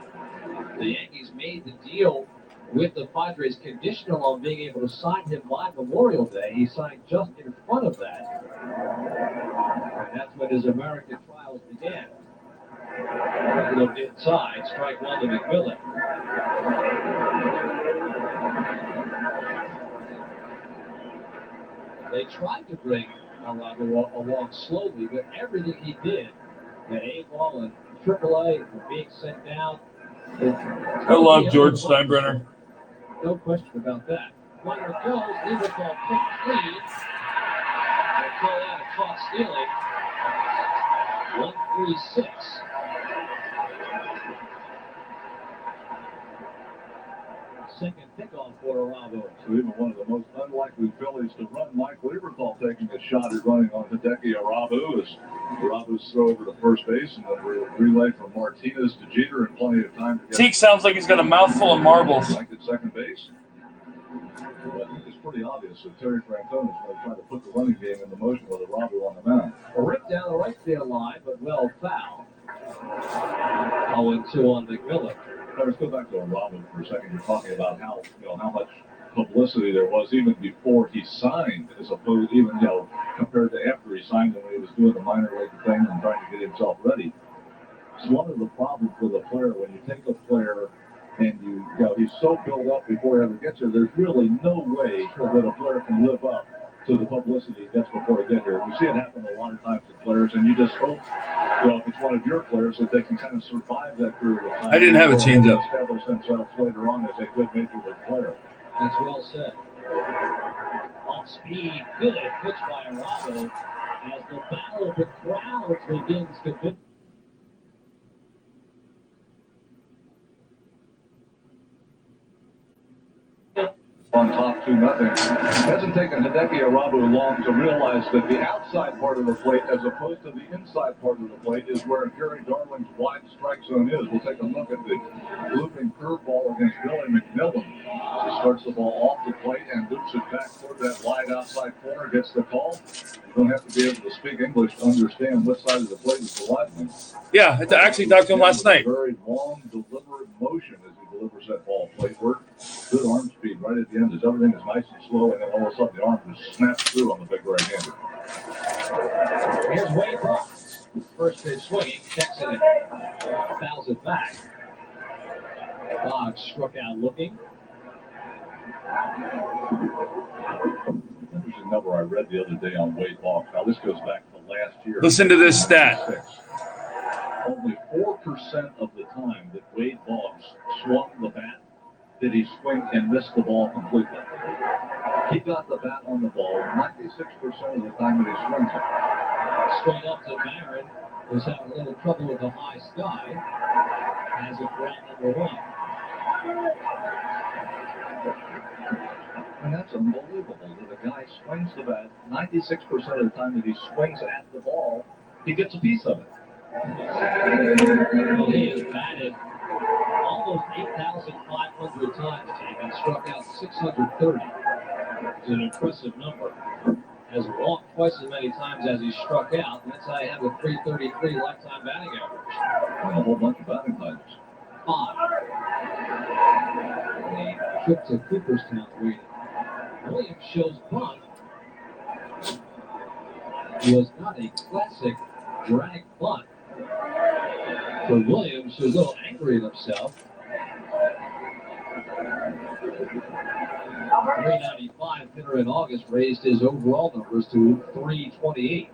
The Yankees made the deal with the Padres conditional on being able to sign him by Memorial Day. He signed just in front of that. And that's when his American trials began. Looked inside, strike 1 to McMillan. They tried to bring Arabu along slowly, but everything he did An A-ball and AAA for being sent down. I love George Steinbrenner. No question about that. Runner goes, leader ball quick lead. They call that a caught stealing. 1-3-6. Second pickoff for Arabo. So even one of the most unlikely Phillies to run, Mike Lieberthal taking a shot at running on Hideki Arabu as Arabu's throw over to first base and then relay from Martinez to Jeter and plenty of time to get. Teague sounds like he's got a mouthful of marbles. Mike at second base. But it's pretty obvious that Terry Francona is going to try to put the running game into motion with Arabu on the mound. A rip down the right field line, but well foul. 0-2 on McMillan. Let's go back to Arabu for a second. You're talking about how much publicity there was even before he signed, as opposed even compared to after he signed and when he was doing the minor league thing and trying to get himself ready. It's one of the problems with a player when you take a player and he's so built up before he ever gets here. There's really no way that a player can live up to the publicity he gets before he gets here. We see it happen a lot of times with players, and you just hope, if it's one of your players, that they can kind of survive that period of time. I didn't have a changeup. Establish themselves later on as a good major league player. That's well said. Off speed, good pitch by Arabo as the battle of the crowds begins to fit. On top 2-0. Hasn't taken Hideki Arabu long to realize that the outside part of the plate, as opposed to the inside part of the plate, is where Gary Darling's wide strike zone is. We'll take a look at the looping curveball against Billy McMillan. He starts the ball off the plate and loops it back toward that wide outside corner, gets the call. You don't have to be able to speak English to understand what side of the plate is the wide one. Yeah, I actually talked to him last night. Very long, deliberate motion as he delivers that ball plateward. Good arm speed right at the end as everything is nice and slow, and then all of a sudden the arm just snaps through on the big right-hander. Here's Wade Boggs. First pitch swinging, checks it in, fouls it back. Boggs struck out looking. Interesting number I read the other day on Wade Boggs. Now this goes back to last year. Listen to this stat. Only 4% of the time that Wade Boggs swung the bat did he swing and miss the ball completely. He got the bat on the ball 96% of the time that he swings it. Straight up to Barron, who's having a little trouble with the high sky. Has it round number 1. And that's unbelievable that a guy swings the bat 96% of the time that he swings at the ball, he gets a piece of it. Well, he has batted almost 8,500 times, and struck out 630. It's an impressive number. Has walked twice as many times as he struck out, and that's how you have a 333 lifetime batting average. And a whole bunch of batting titles. 5. A trip to Cooperstown waiting. Williams shows bunt. Was not a classic drag bunt. For Williams, who's a little angry at himself. 395 hitter in August raised his overall numbers to 328.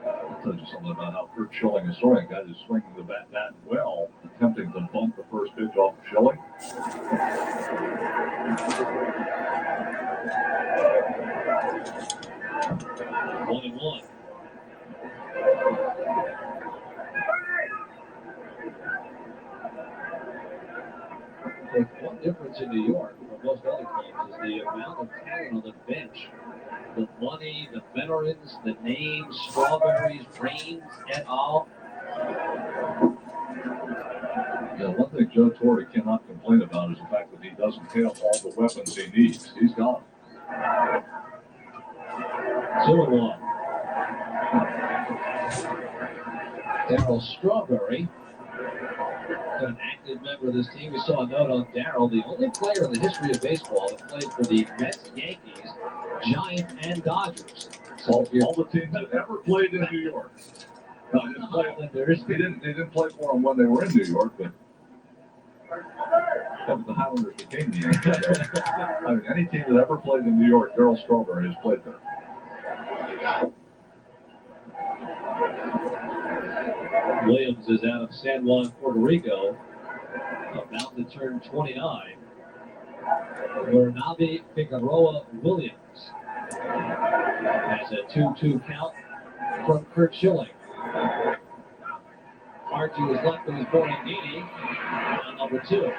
I'll tell you something about how Kurt Schilling is throwing. Guy is swinging the bat that well, attempting to bunt the first pitch off of Schilling. One and one. There's one difference in New York from most other teams is the amount of talent on the bench. The money, the veterans, the names, Strawberries, Reigns, et al. Yeah, one thing Joe Torre cannot complain about is the fact that he doesn't have all the weapons he needs. He's got them. 2-1. Darryl Strawberry, an active member of this team. We saw a note on Darryl, the only player in the history of baseball that played for the Mets, Yankees, Giants, and Dodgers. All the teams that ever played in New York. No, they didn't play for them when they were in New York, but the Highlanders became the Yankees. I mean, any team that ever played in New York, Darryl Strawberry has played there. Williams is out of San Juan, Puerto Rico, about to turn 29. Bernabe Figueroa Williams has a 2-2 count from Kurt Schilling. Archie was left who was born in Guinea, on number 2.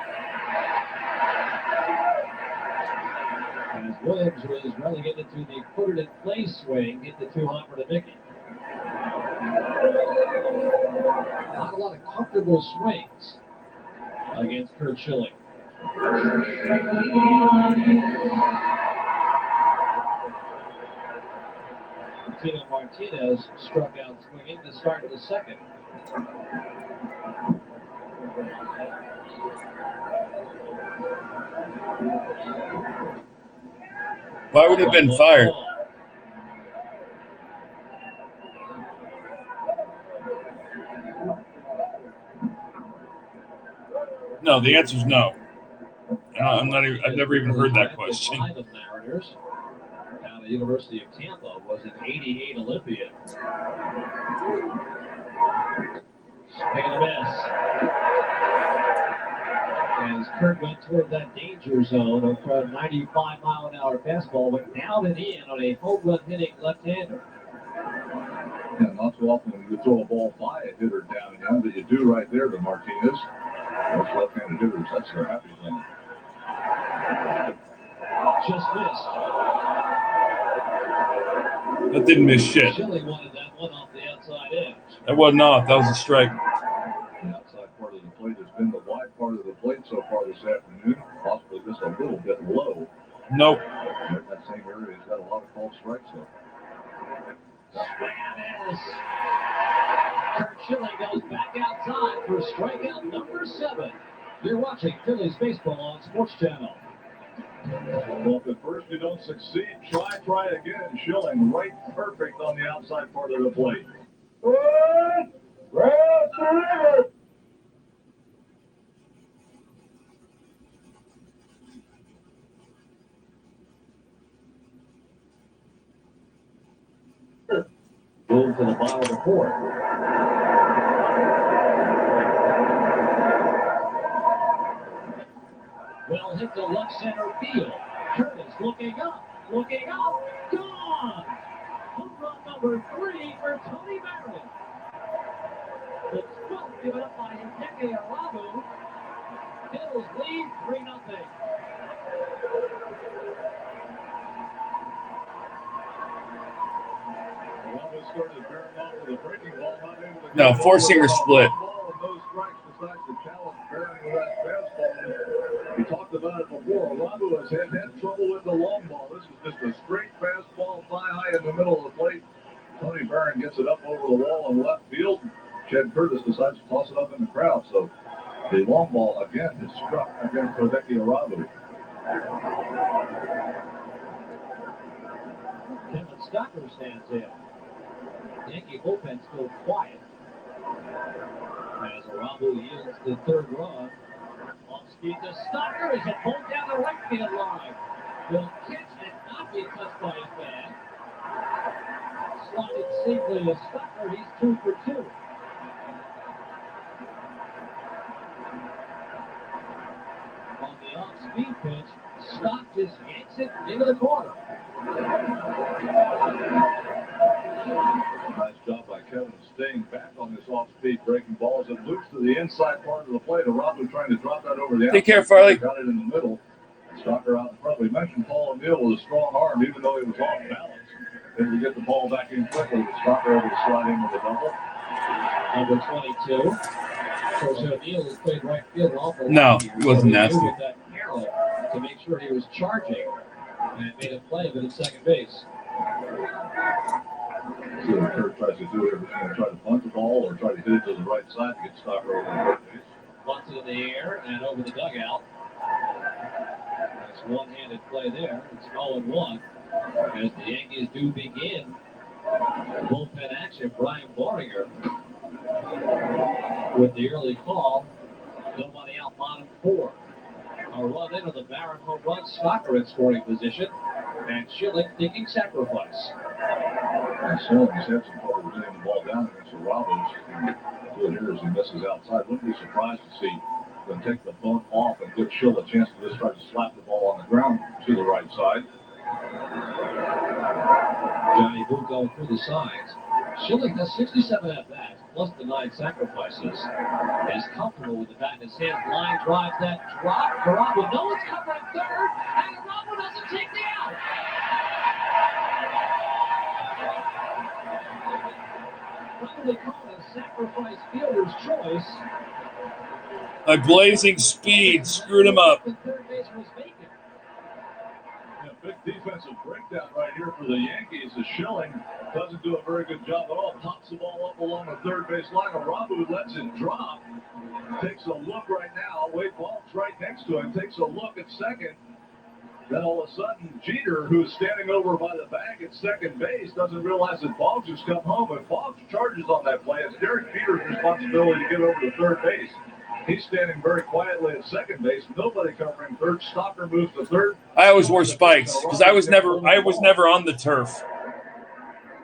As Williams was relegated to the put-it-in-play swing, hit the 2-hopper to Mickey. Not a lot of comfortable swings against Kurt Schilling. Tino Martinez struck out swinging to start the second. Why would he have been fired? No, the answer is no. I'm not even, I've never even heard that question. Out of the University of Tampa was an 88 Olympian. Swing and a miss. As Kurt went toward that danger zone, a 95-mile-an-hour fastball went down and in on a home run hitting left-hander. Yeah, not so often when you throw a ball by a hitter down and in, but you do right there to Martinez. Most left-handed hitters, that's their happy zone. Just missed. That didn't miss shit. Schilling wanted that one off the outside edge. That wasn't off. That was a strike. The outside part of the plate has been the wide part of the plate so far this afternoon. Possibly just a little bit low. Nope. But that same area has got a lot of called strikes though. Swing and miss. Kurt Schilling goes back outside for strikeout number 7. You're watching Phillies baseball on Sports Channel. Well, if at first you don't succeed, try again. Schilling right perfect on the outside part of the plate. Move to the bottom of the 4th. Well hit to left center field. Curtis looking up, gone! Home run number 3 for Tony Barron. The 12th given up by Hideki Arabu. Phillies lead 3-0. No, four-seamer split. We talked about it before. Arabu has had trouble with the long ball. This is just a straight fastball, fly high in the middle of the plate. Tony Barron gets it up over the wall in left field. Chad Curtis decides to toss it up in the crowd. So the long ball again is struck against Hideki Arabu. Kevin Stocker stands in. Yankee bullpen still quiet. As Arabu yields the 3rd run. Off speed to Stocker as it pulled down the right field line. Will catch and not be touched by his man. Slotted safely to Stocker. He's 2 for 2. On the off-speed pitch, Stock just yanks it into the corner. Nice job by Kevin staying back on this off-speed breaking ball as it loops to the inside part of the plate. Arabu trying to drop that over the outside. Take care, Farley. Got it in the middle. Stocker out in front. We mentioned Paul O'Neill with a strong arm, even though he was off balance. Able to get the ball back in quickly. Stocker able to slide in with a double. Number 22. Of course, O'Neill has played right field awful. No, it wasn't nasty. With that arrow to make sure he was charging and made a play of it at second base. See what Kurt tries to do here. He's going to try to punt the ball or try to hit it to the right side to get Stocker over the third base. Bunts it in the air and over the dugout. Nice one-handed play there. It's 0-1 as the Yankees do begin bullpen action. Brian Boringer with the early call. Nobody out, bottom 4. A run into the Barron home run. Stocker in scoring position. And Schilling taking sacrifice. And Sloan's had some trouble getting the ball down against Robbins good here as he misses outside. Wouldn't be surprised to see them take the bunt off and give Schill a chance to just try to slap the ball on the ground to the right side. Johnny Booth going through the signs. Schilling has 67 at-bats, plus the 9 sacrifices. Is comfortable with the bat in his hand. Line drives that drop. Garabo, no one's covering third, and Garabo doesn't take the out. Probably called a sacrifice fielder's choice. A blazing speed screwed him up. The third base was vacant. Yeah, big defensive breakdown right here for the Yankees. The Schilling doesn't do a very good job at all. Pops the ball up along the third base line. Arabu lets it drop. Takes a look right now. Wade Boggs right next to him. Takes a look at second. Then all of a sudden, Jeter, who's standing over by the bag at second base, doesn't realize that Boggs has come home. And Boggs charges on that play. It's Derek Jeter's responsibility to get over to third base. He's standing very quietly at second base. Nobody covering third. Stalker moves to third. I always wore spikes because I was never on the turf.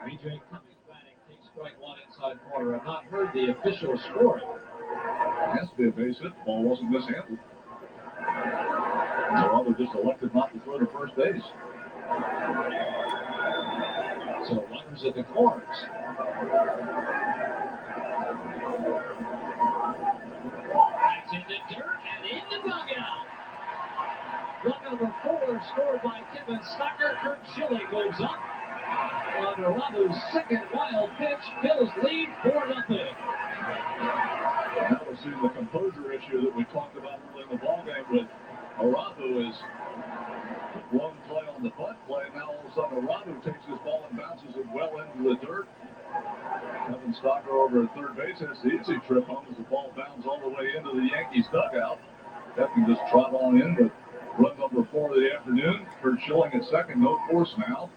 BJ Cummings batting takes strike one inside corner. I've not heard the official scoring. It has to be a base hit. The ball wasn't mishandled. Geraldo just elected not to throw to first base. So runners at the corners. That's in the dirt and in the dugout. Run number 4 scored by Kevin Stocker. Kurt Schilling moves up. On Arabu's second wild pitch, Phillies lead 4-0. Now we're seeing the composure issue that we talked about early in the ballgame with Arabu is one play on the butt play. Now all of a sudden Arabu takes his ball and bounces it well into the dirt. Kevin Stocker over at third base has the easy trip home as the ball bounds all the way into the Yankees dugout. Kevin just trot on in with run number 4 of the afternoon. Kurt Schilling at second, no force now.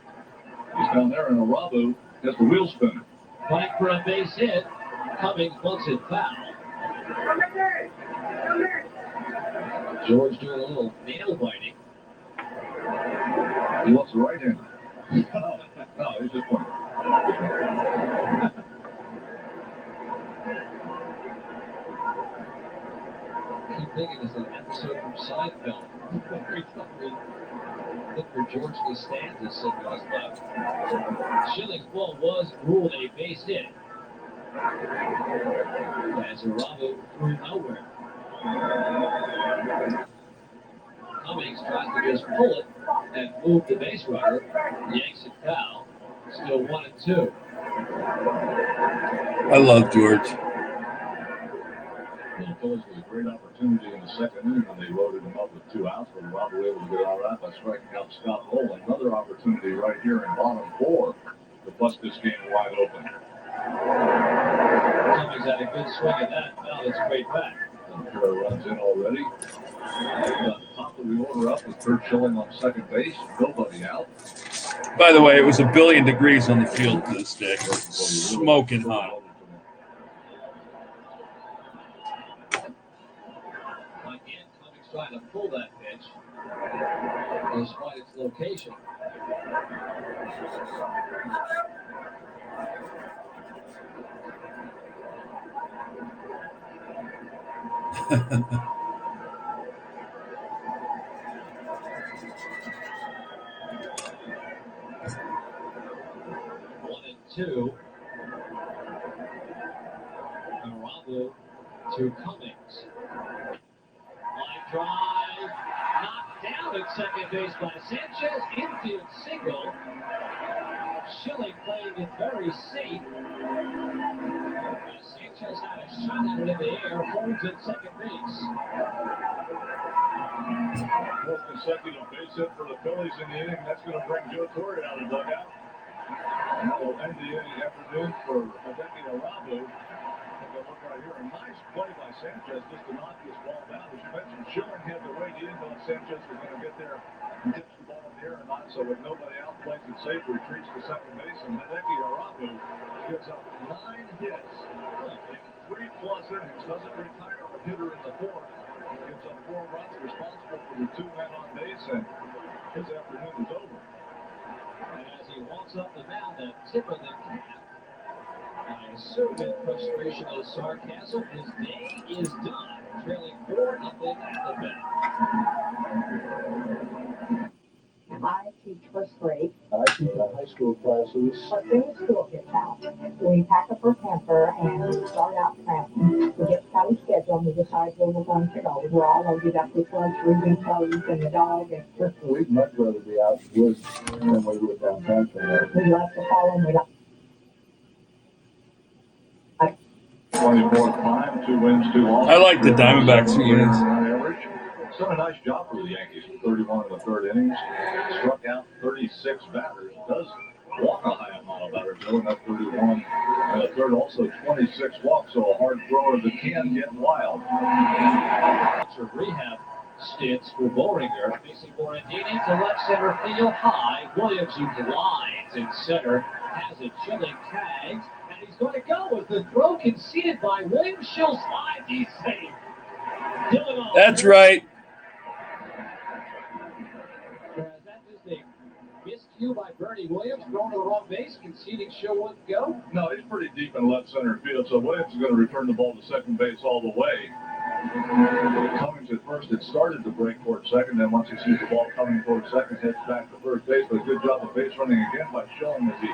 He's down there, and Arabu has the wheel spinner. Fight for a base hit. Cummings wants it foul. George doing a little nail biting. He wants the right hand. No, he's just pointing. I keep thinking it's an episode from Seinfeld. Every time we look for George Costanza sitting on his left. Schilling's ball was ruled a base hit. As Arabu threw nowhere. Cummings tries to just pull it and move the base runner. Yanks it foul. Still 1-2. I love George. The Phillies with a great opportunity in the second inning when they loaded him up with 2 outs, but Arabu able to get out of that by striking out Scott Rowland. Another opportunity right here in bottom 4 to bust this game wide open. Cummings had a good swing at that. Now it's straight back. Ventura runs in already. Top of the order up with Kurt Schilling on second base. Nobody out. By the way, it was 1,000,000,000 degrees on the field this day. Smoking hot. Again, Cummings trying to pull that pitch despite its location. One and two. Arabu to Cummings. Line drive, knocked down at second base by Sanchez. Infield single. Schilling playing it very safe. Sanchez had a shot at it in the air, holds at second base. 4th consecutive base hit for the Phillies in the inning. That's going to bring Joe Torre out of the dugout. And that will end the afternoon for Hideki Arabu. Take a look right here. A nice play by Sanchez just to knock this ball down. As you mentioned, Schilling had to wait. He didn't know if Sanchez was going to get there and hit the ball in the air or not. So with nobody out, plays it safe, retreats to second base. And Hideki Arabu gives up 9 hits in 3+ innings. Doesn't retire a hitter in the 4th. Gives up 4 runs, responsible for the 2 men on base, and his afternoon is over. And as he walks up the mound, the tip of the cap I assume in frustration and sarcasm, his day is done, trailing 4-0 at the bat. I teach first grade. I teach the high school classes. But then the school gets out. We pack up our camper and we start out traveling. We get kind of scheduled and we decide where we're going to go. We're all loaded up with lunch, reading clothes, and the dog. And We'd much rather be out in the woods than we would downtown somewhere. we left the following. We got 24-5, 2 wins, 2 losses. I like the Diamondbacks units. On average. It's done a nice job for the Yankees. 31 in the third innings. Struck out 36 batters. Does walk a high amount of batters, going up 31 in the third. Also 26 walks, so a hard thrower that can get wild. Rehab stints for Boringer, facing Morandini to left center field high. Williams, who glides in center, has a chilling tag, and he's going to go with the throw conceded by Williams. She'll slide, he's safe. That's right. Whereas that just a miscue by Bernie Williams, thrown to the wrong base, conceding Show wouldn't go. No, he's pretty deep in left center field, so Williams is going to return the ball to second base all the way. Cummings at first had started to break toward second, then once he sees the ball coming toward second, heads back to first base. But a good job of base running again by Schilling as he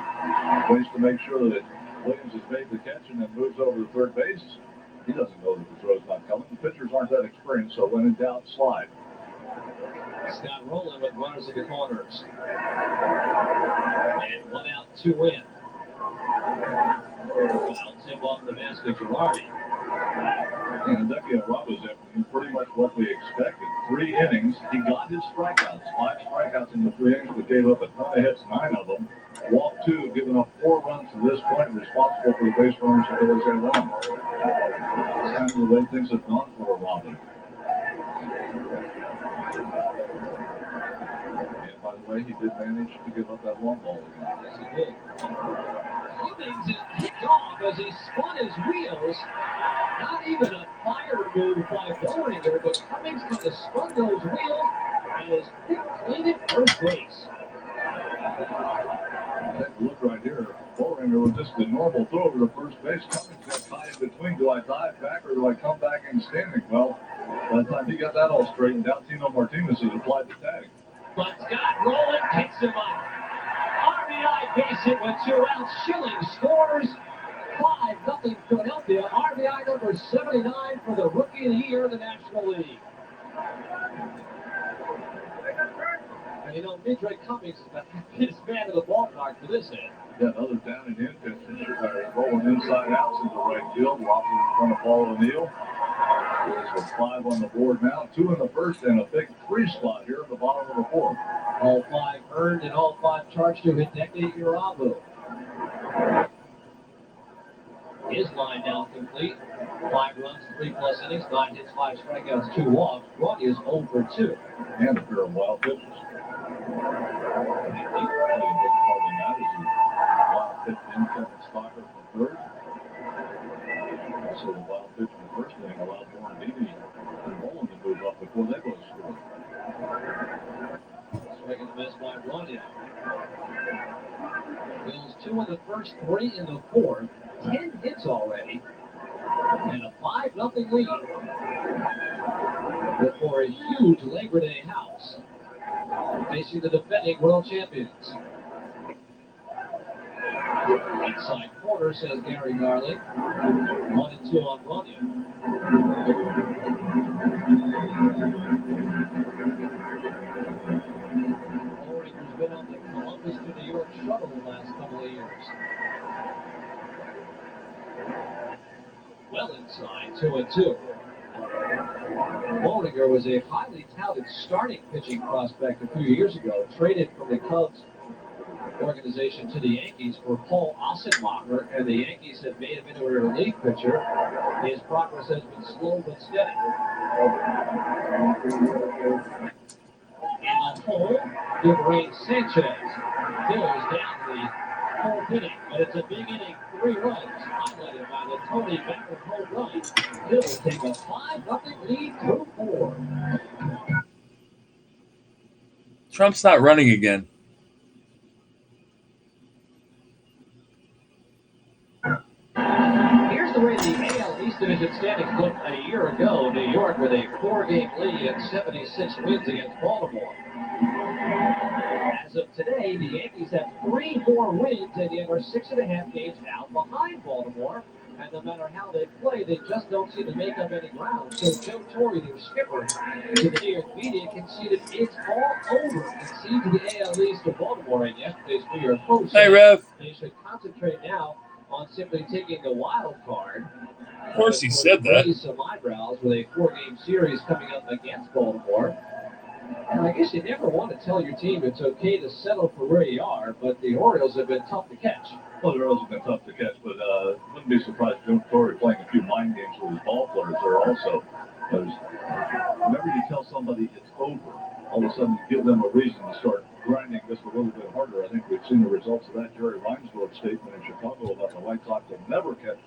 waits to make sure that Williams has made the catch and then moves over to third base. He doesn't know that the throw's not coming. The pitchers aren't that experienced, so when in doubt, slide. Scott Rowland with runners in the corners. And 1 out, 2 in. Foul tip off the mask of Girardi. And Hideki Araba's afternoon, pretty much what we expected. 3 innings, he got his strikeouts. 5 strikeouts in the 3 innings, but gave up a ton of hits, 9 of them. Walked 2, giving up 4 runs to this point, responsible for the base runners the Phillies had won. It's kind of the way things have gone for Araba. And by the way, he did manage to give up that long ball again. Yes, he did. Cummings is kicked off as he spun his wheels. Not even a fire move by Boringer, but Cummings kind of spun those wheels and is quick clean at first base. Look right here. Boringer with just the normal throw over to first base. Cummings got tied in between. Do I dive back or do I come back in standing? Well, by the time he got that all straightened out, Tino Martinez has applied the tag. But Scott Rowland picks him up. RBI base hit with 2 outs. Schilling scores. 5-0 Philadelphia. RBI number 79 for the Rookie of the Year in the National League. And you know, Midre Cummings is the happiest man in the ballpark for this hit. Yeah, another down and in pitch. Rolling inside out to the right field. Walking in front of Paul O'Neill. With 5 on the board now. 2 in the first and a big 3 spot here in the bottom of the 4th. All 5 earned and all 5 charged to Hideki Irabu. His line now complete. 5 runs, 3+ innings, 9 hits, 5 strikeouts, 2 walks. Roddy is 0 for 2. And a pair of wild pitches. And I think probably a big part of that is the wild pitch in Kevin Stocker for third. Also the wild pitch in the first inning allowed Morandini and Rowland to move up before they both scored. Swinging the miss by Roddy. Bills 2 in the first, 3 in the 4th. 10 hits already, and a 5-0 lead before a huge Labor Day house facing the defending world champions. Inside corner, says Gary Garley. 1-2 on Runyon. Boringer has been on the Columbus to New York shuttle the last couple of years. Well inside, 2-2. Boringer was a highly touted starting pitching prospect a few years ago, traded from the Cubs organization to the Yankees for Paul Ossenmacher, and the Yankees have made him into a relief pitcher. His progress has been slow but steady. In the hole, Ibrahim Sanchez goes down the 4th inning, but it's a big inning, 3 runs, highlighted by the Tony Becker home run. He'll take a 5-0 lead through 4. Trump's not running again. West Division standings looked a year ago. New York with a 4-game lead and 76 wins against Baltimore. As of today, the Yankees have 3 more wins and yet are 6.5 games out behind Baltimore. And no matter how they play, they just don't seem to make up any ground. So Joe Torre, their skipper, to the New York media, conceded it's all over. Conceded to the AL East to Baltimore in yesterday's New York Post. Hey, Rev. They should concentrate now on simply taking the wild card. Of course he said that. Raise some eyebrows with a 4-game series coming up against Baltimore. And I guess you never want to tell your team it's okay to settle for where you are, but the Orioles have been tough to catch. Well, the Orioles have been tough to catch, but wouldn't be surprised Joe Torre playing a few mind games with his ball players there also. Because whenever you tell somebody it's over, all of a sudden you give them a reason to start grinding just a little bit harder. I think we've seen the results of that Jerry Reinsdorf statement in Chicago about the White Sox will never catch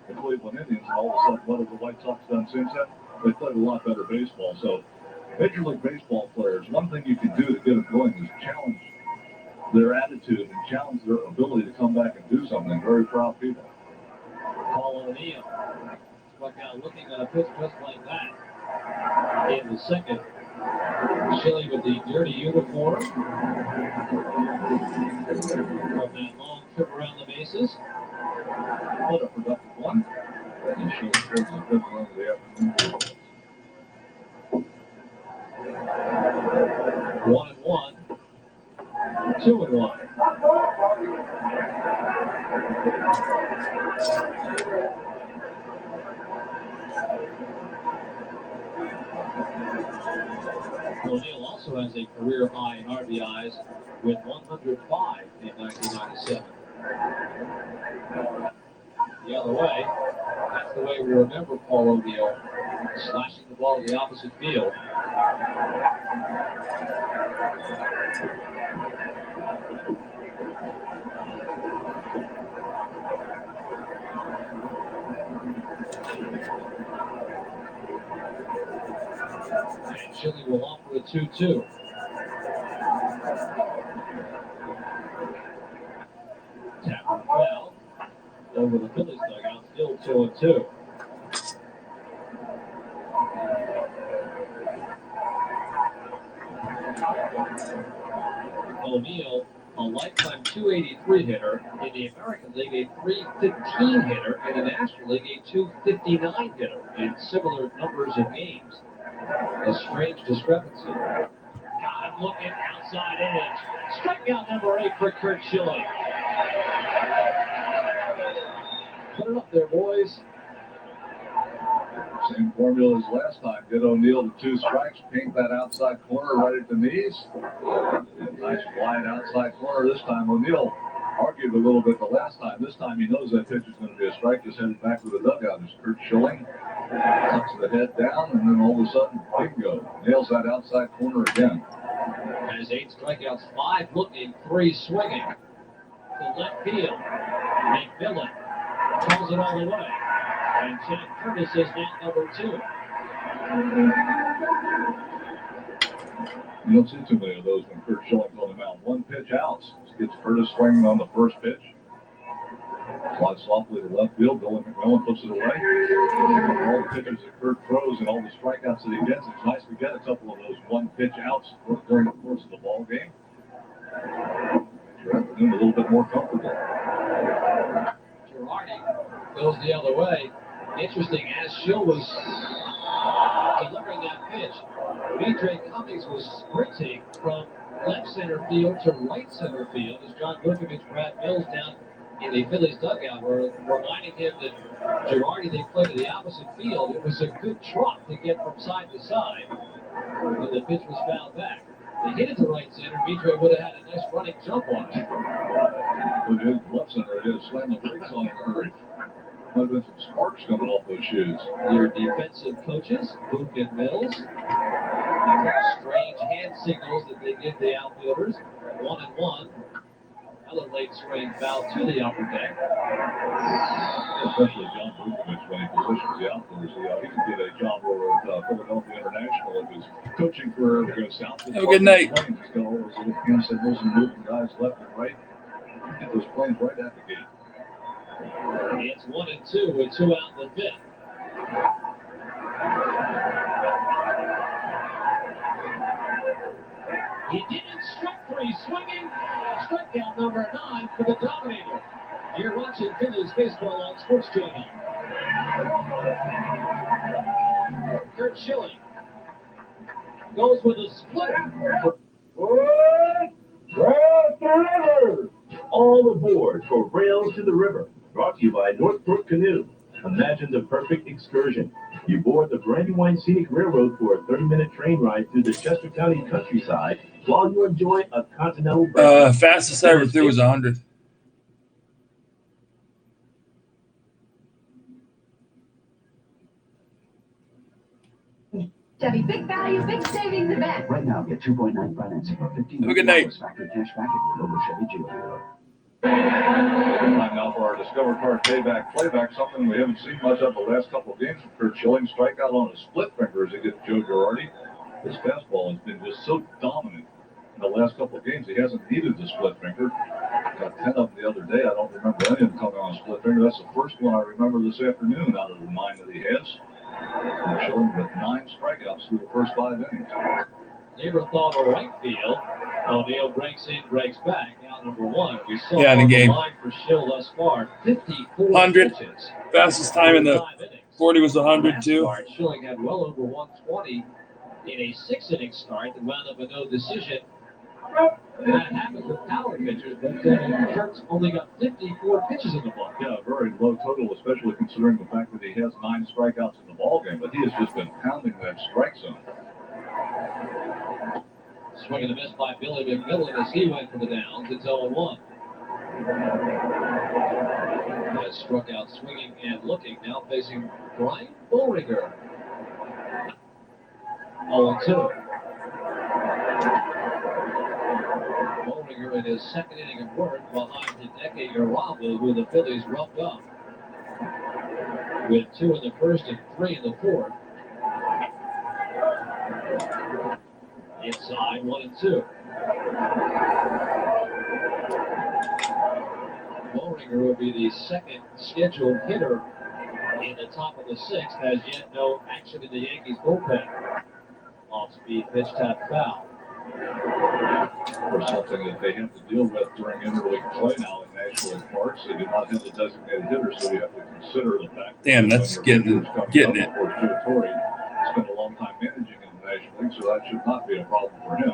the Cleveland Indians. And all of a sudden, what have the White Sox done since then? They played a lot better baseball. So Major League Baseball players, one thing you can do to get them going is challenge their attitude and challenge their ability to come back and do something. Very proud people. Paul O'Neill struck out looking at a pitch just like that. In the second, Chile with the dirty uniform from that long trip around the bases. What a productive one. And Chile towards the fifth run of the afternoon. 1-1, 2-1. O'Neill also has a career high in RBIs with 105 in 1997. The other way, that's the way we remember Paul O'Neill slashing the ball to the opposite field. And Chile will offer a 2-2. Tapper foul over the Phillies dugout, still 2-2. O'Neill, a lifetime 283 hitter, in the American League a 315 hitter, in the National League a 259 hitter in similar numbers of games. A strange discrepancy. Got him looking outside edge. Strikeout number 8 for Kurt Schilling. Put it up there, boys. Same formula as last time. Get O'Neill to 2 strikes, paint that outside corner right at the knees. Nice wide outside corner this time. O'Neill argued a little bit the last time. This time he knows that pitch is going to be a strike. Just headed back to the dugout. Is Kurt Schilling. Tucks the head down, and then all of a sudden, bingo. Nails that outside corner again. Has 8 strikeouts, 5 looking, 3 swinging. To left field. McMillan calls it all the way. And Jack Curtis is now number 2. You don't see too many of those when Kurt Schilling's on the mound. 1 pitch outs. Gets Curtis swinging on the first pitch. Slides softly to left field. Billy McMillan puts it away. All the pitches that Kurt throws and all the strikeouts that he gets, it's nice to get a couple of those 1 pitch outs during the course of the ball game. Makes your afternoon a little bit more comfortable. Girardi goes the other way. Interesting, as Schill was delivering that pitch, B.J. Cummings was sprinting from left center field to right center field as John Bukovich, Brad Mills down in the Phillies dugout were reminding him that Girardi, they played to the opposite field. It was a good trot to get from side to side when the pitch was fouled back. They hit it to right center. B.J. would have had a nice running jump on it. With his left center, he had to slam the brakes on it in a hurry. Might have been some sparks coming off those shoes. Your defensive coaches, Book and Mills, strange hand signals that they give the outfielders. 1-1. Another late swing foul to the upper deck. Especially John Bukovich when he positions the outfielders. He can get a job over at Philadelphia International if his coaching career ever goes south. Have a good night. He's got all those little hand signals and moving guys left and right. Get those planes right at the gate. It's 1-2 with 2 out in the 5th. He didn't strike three, swinging. Strikeout number 9 for the Dominator. You're watching Phillies baseball on Sports Channel. Kurt Schilling goes with a split. Rails to the river! All aboard for Rails to the River. Brought to you by Northbrook Canoe. Imagine the perfect excursion. You board the Brandywine Scenic Railroad for a 30-minute train ride through the Chester County countryside while you enjoy a continental breakfast. Fastest I ever threw was 100. Chevy, big value, big savings event. Right now, get 2.9 financing for $15 Have a good night. factory cash back at your local Chevy dealer. Time now for our Discover Card playback, something we haven't seen much of the last couple of games. Kurt Schilling strikeout on a split finger as he gets Joe Girardi. His fastball has been just so dominant in the last couple of games. He hasn't needed the split finger. Got 10 of them the other day. I don't remember any of them coming on a split finger. That's the first one I remember this afternoon out of the 9 that he has. And Schilling with 9 strikeouts through the first 5 innings. Neverthal to right field. O'Neill breaks in, breaks back. Out number 1. We saw Yeah, in the on game. line for Schill thus far. 54 100. pitches. Fastest time in the 5 innings. 40 was 100 Last too. start, Schilling had well over 120 in a 6-inning start that wound up with no decision. That happens with power pitchers, but Kurt's only got 54 pitches in the ball. Yeah, a very low total, especially considering the fact that he has 9 strikeouts in the ballgame, but he has just been pounding that strike zone. Swing and a miss by Billy McMillan as he went for the downs. It's 0-1. Has struck out swinging and looking, now facing Brian Bullringer. 0-2. Bullringer in his second inning of work behind Hideki Irabu, who the Phillies roughed up with 2 in the first and 3 in the fourth. Inside, 1-2. Bullringer will be the second scheduled hitter in the top of the 6th. Has yet no action in the Yankees bullpen. Off-speed pitch, tap foul. Or something that they have to deal with during interleague play now in National Parks. They do not have the designated hitter, so you have to consider the fact. Damn, that's getting it. Of course, Torrey spent a long time managing in the National League, so that should not be a problem for him.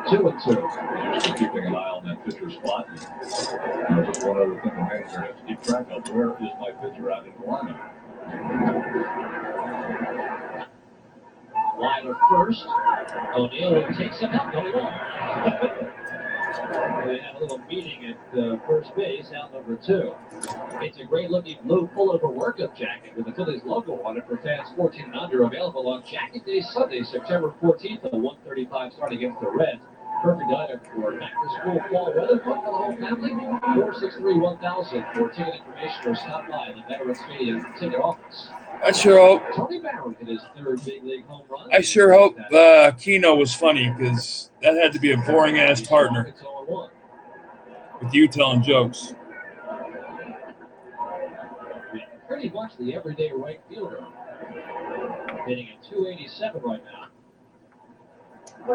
2-2. He's just keeping an eye on that pitcher spot. And just one other thing the manager has to keep track of: where is my pitcher out in the lineup? Line of first. O'Neill takes him up. No long. They have a little meeting at first base, out number 2. It's a great-looking blue pullover workup jacket with the Phillies logo on it for fans 14 and under. Available on Jacket Day Sunday, September 14th at 1:35 start against the Reds. Perfect item for back-to-school fall weather fun for the whole family. 463-1000 for ticket information or stop by the Veterans Stadium ticket office. I sure hope. Tony Barron hit his 3rd big league home run. I sure hope Keno was funny, because that had to be a boring ass partner It's 0-1. with you telling jokes. Pretty much the everyday right fielder. Hitting at 287 right now. A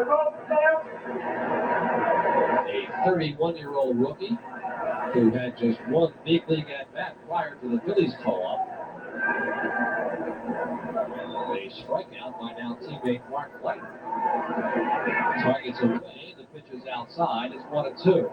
31-year-old rookie who had just 1 big league at bat prior to the Phillies call-up. A strikeout by now teammate Mark White. Targets away, the pitch is outside. It's 1-2.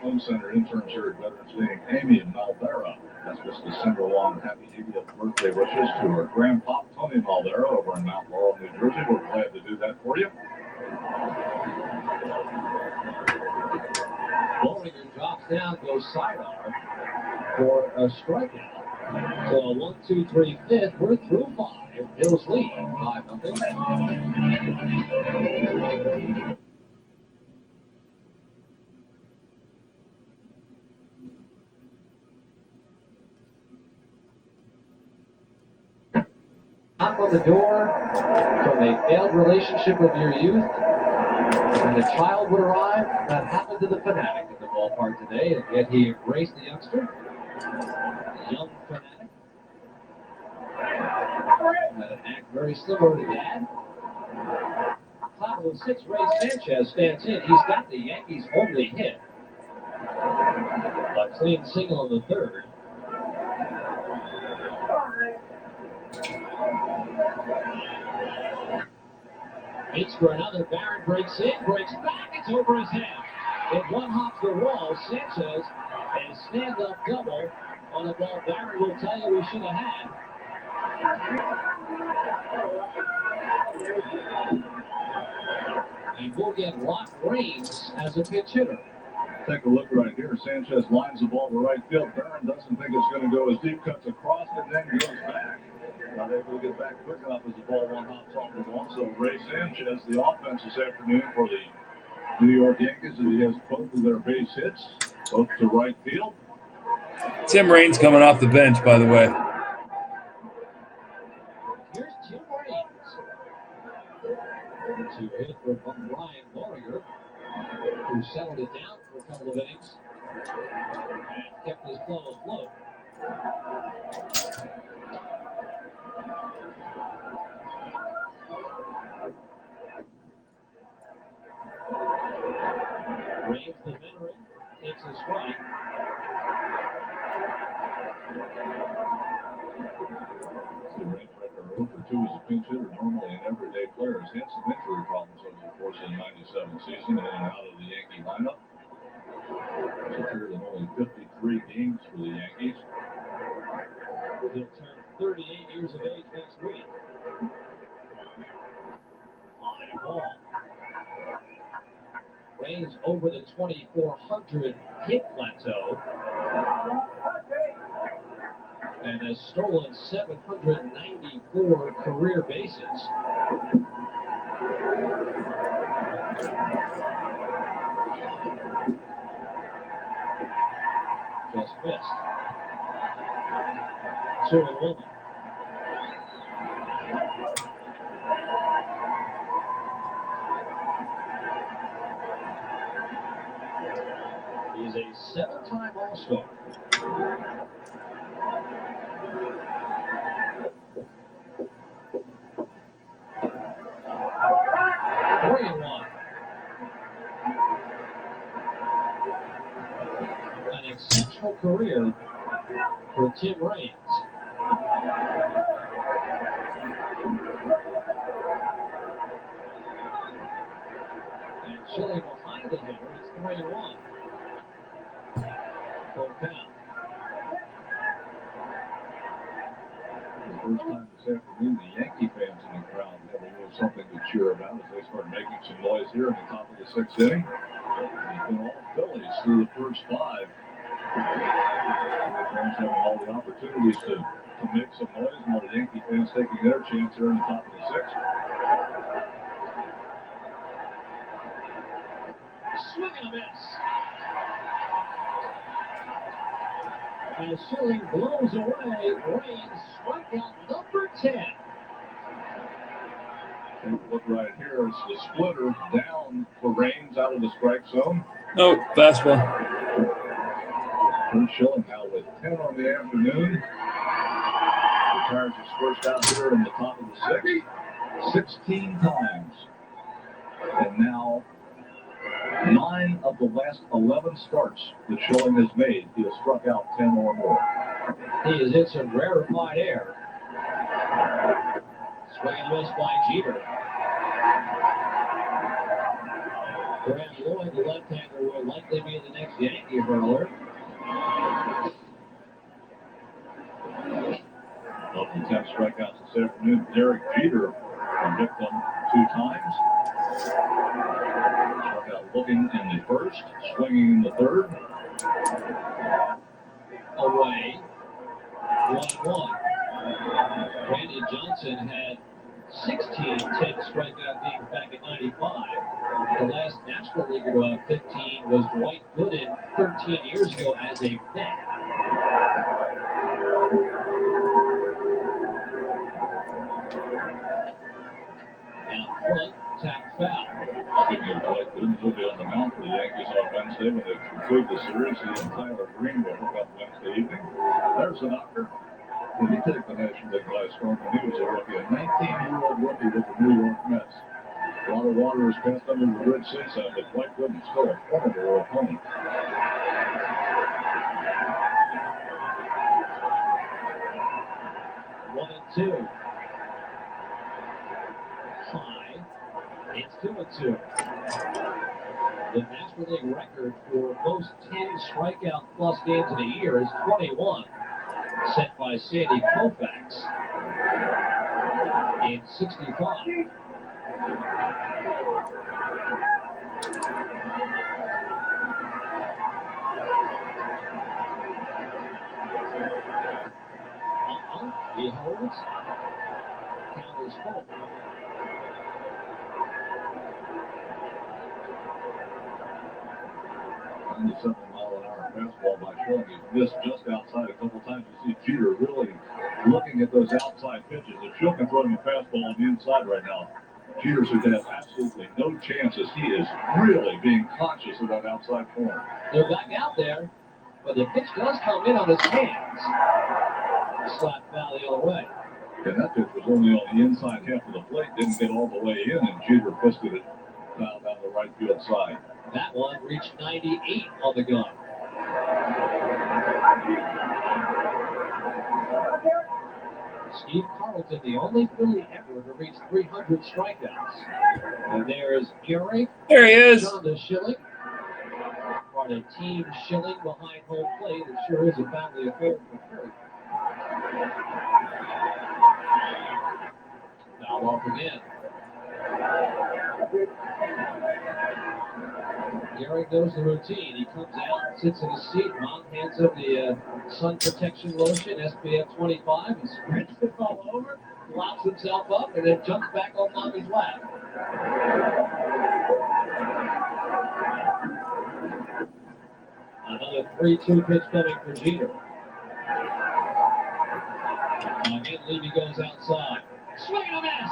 Home center interns here at Veterans Day, Amy and Maldera. That's just to send along happy 80th birthday wishes to her grandpa, Tony Maldera, over in Mount Laurel, New Jersey. We're glad to do that for you. Bullringer drops down, goes sidearm for a strikeout. So a 1-2-3 fifth. We're through 5. Bills lead 5-0. on the door from a failed relationship of your youth, and the child would arrive. That happened to the fanatic at the ballpark today, and yet he embraced the youngster, the young fanatic. Had an act very similar to Dad. Top of the sixth, Ray Sanchez stands in. He's got the Yankees' only hit. A clean single in the third. It's for another. Barron breaks in, breaks back. It's over his head. If one hops the wall, Sanchez, a stand-up double on a ball Barron will tell you we should have had. And we'll get Rock Raines as a pitch hitter. Take a look right here. Sanchez lines the ball to right field. Barron doesn't think it's going to go as deep, cuts across, and then goes back. Not able to get back quick enough as the ball one hops off the wall. So Ray Sanchez, the offense this afternoon for the New York Yankees, and he has both of their base hits, both to right field. Tim Raines coming off the bench, by the way. Here's Tim Raines. To hit for Brian Loriger, who settled it down for a couple of innings and kept his club afloat. Raines, the veteran, takes a strike. Over 2 as a pinch hitter, normally an everyday player. Has had some injury problems over the course of the '97 season, in and out of the Yankee lineup. He's appeared in only 53 games for the Yankees. He'll turn 38 years of age next week. Fine ball. Raines over the 2,400 hit plateau and has stolen 794 career bases. Just missed. 2-1. He's a 7-time All-Star. An exceptional career for Tim Raines. And Chile behind the hitter, it's 3-1. Full count. For the first time this afternoon, the Yankee fans in the crowd have a little something to cheer about as they start making some noise here in the top of the 6th inning. It's been all Phillies through the first 5. The fans having all the opportunities to make some noise, while the Yankee fans taking their chance here in the top of the 6th. Swing and a miss. As Schilling blows away, Raines strikeout number 10. Take a look right here. It's the splitter down for Raines out of the strike zone. Oh, fastball. Kurt Schilling now with 10 on the afternoon. Retires his first out here in the top of the 6th. 16 times. And now 9 of the last 11 starts that Schilling has made, he has struck out 10 or more. He has hit some rarefied air. Swing and miss by Jeter. Graham Lloyd, the left-hander, will likely be the next Yankee hurler. Of the 10 strikeouts this afternoon, Derek Jeter picked them 2 times. Strikeout looking in the first, swinging in the third. Away. 1-1. Randy Johnson had 16 10 strikeout games back in '95. The last National Leaguer to have 15 was Dwight Gooden 13 years ago as a Met. front, tap foul. Speaking of Blake Gooden, he'll be on the mound for the Yankees on Wednesday when they conclude the series. He and Tyler Green will hook up Wednesday evening. There's a knocker. Did he take the National League by storm when he was a rookie? A 19-year-old rookie with the New York Mets. A lot of water has passed under the bridge since then, but Blake Gooden's still a formidable opponent. One and two. High. It's 2-2. The National League record for most 10 strikeout plus games in a year is 21, set by Sandy Koufax in 65. He holds. Counters full. Mile-an-hour fastball by Schilling. He's missed just outside a couple times. You see Jeter really looking at those outside pitches. If Schilling can throw him a fastball on the inside right now, Jeter should have absolutely no chances. He is really being conscious of that outside corner. They're back out there, but the pitch does come in on his hands. Slap foul the other way. And that pitch was only on the inside half of the plate, didn't get all the way in, and Jeter fisted it down the right field side. That one reached 98 on the gun. Steve Carlton, the only Philly ever to reach 300 strikeouts. And there's Gehrig. There he is. John the Schilling. Part of Team Schilling behind home plate. It sure is a family affair for Philly. Foul off again. Gehrig knows the routine. He comes out, sits in his seat. Mom hands him the sun protection lotion, SPF 25. He sprints it all over, locks himself up, and then jumps back on Mommy's lap. Another 3-2 pitch coming for Jeter. Again, Levy goes outside. Swing and a miss.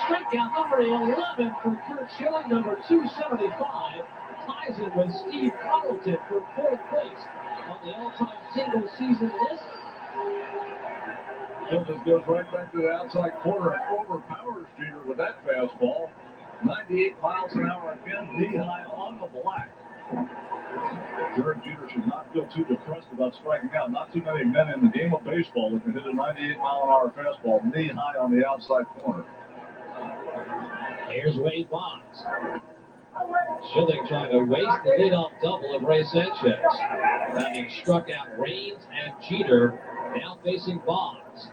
Strikeout number 11 for Curt Schilling, number 275. Ties it with Steve Carlton for fourth place on the all-time single season list. Schilling goes right back to the outside corner and overpowers Jeter with that fastball. 98 miles an hour again, knee-high on the black. Derek Jeter should not feel too depressed about striking out. Not too many men in the game of baseball that can hit a 98-mile-an-hour fastball knee-high on the outside corner. Here's Wade Boggs. Schilling trying to waste the leadoff double of Ray Sanchez. Having struck out Raines and Jeter, now facing Boggs.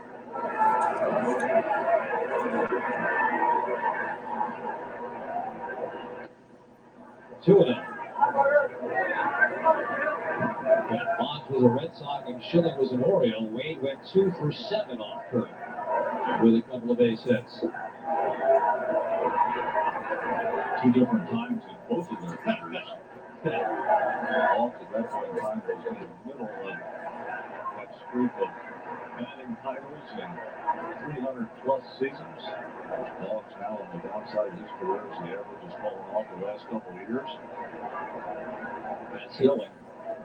Two of them. When Boggs was a Red Sox and Schilling was an Oriole, Wade went 2 for 7 off Kurt with a couple of base hits. Two different times in both of their careers. Off at that point in time was in the middle of that streak of batting titles and 300-plus seasons. Boggs now on the downside of his career as the average has fallen off the last couple of years. That's Schilling.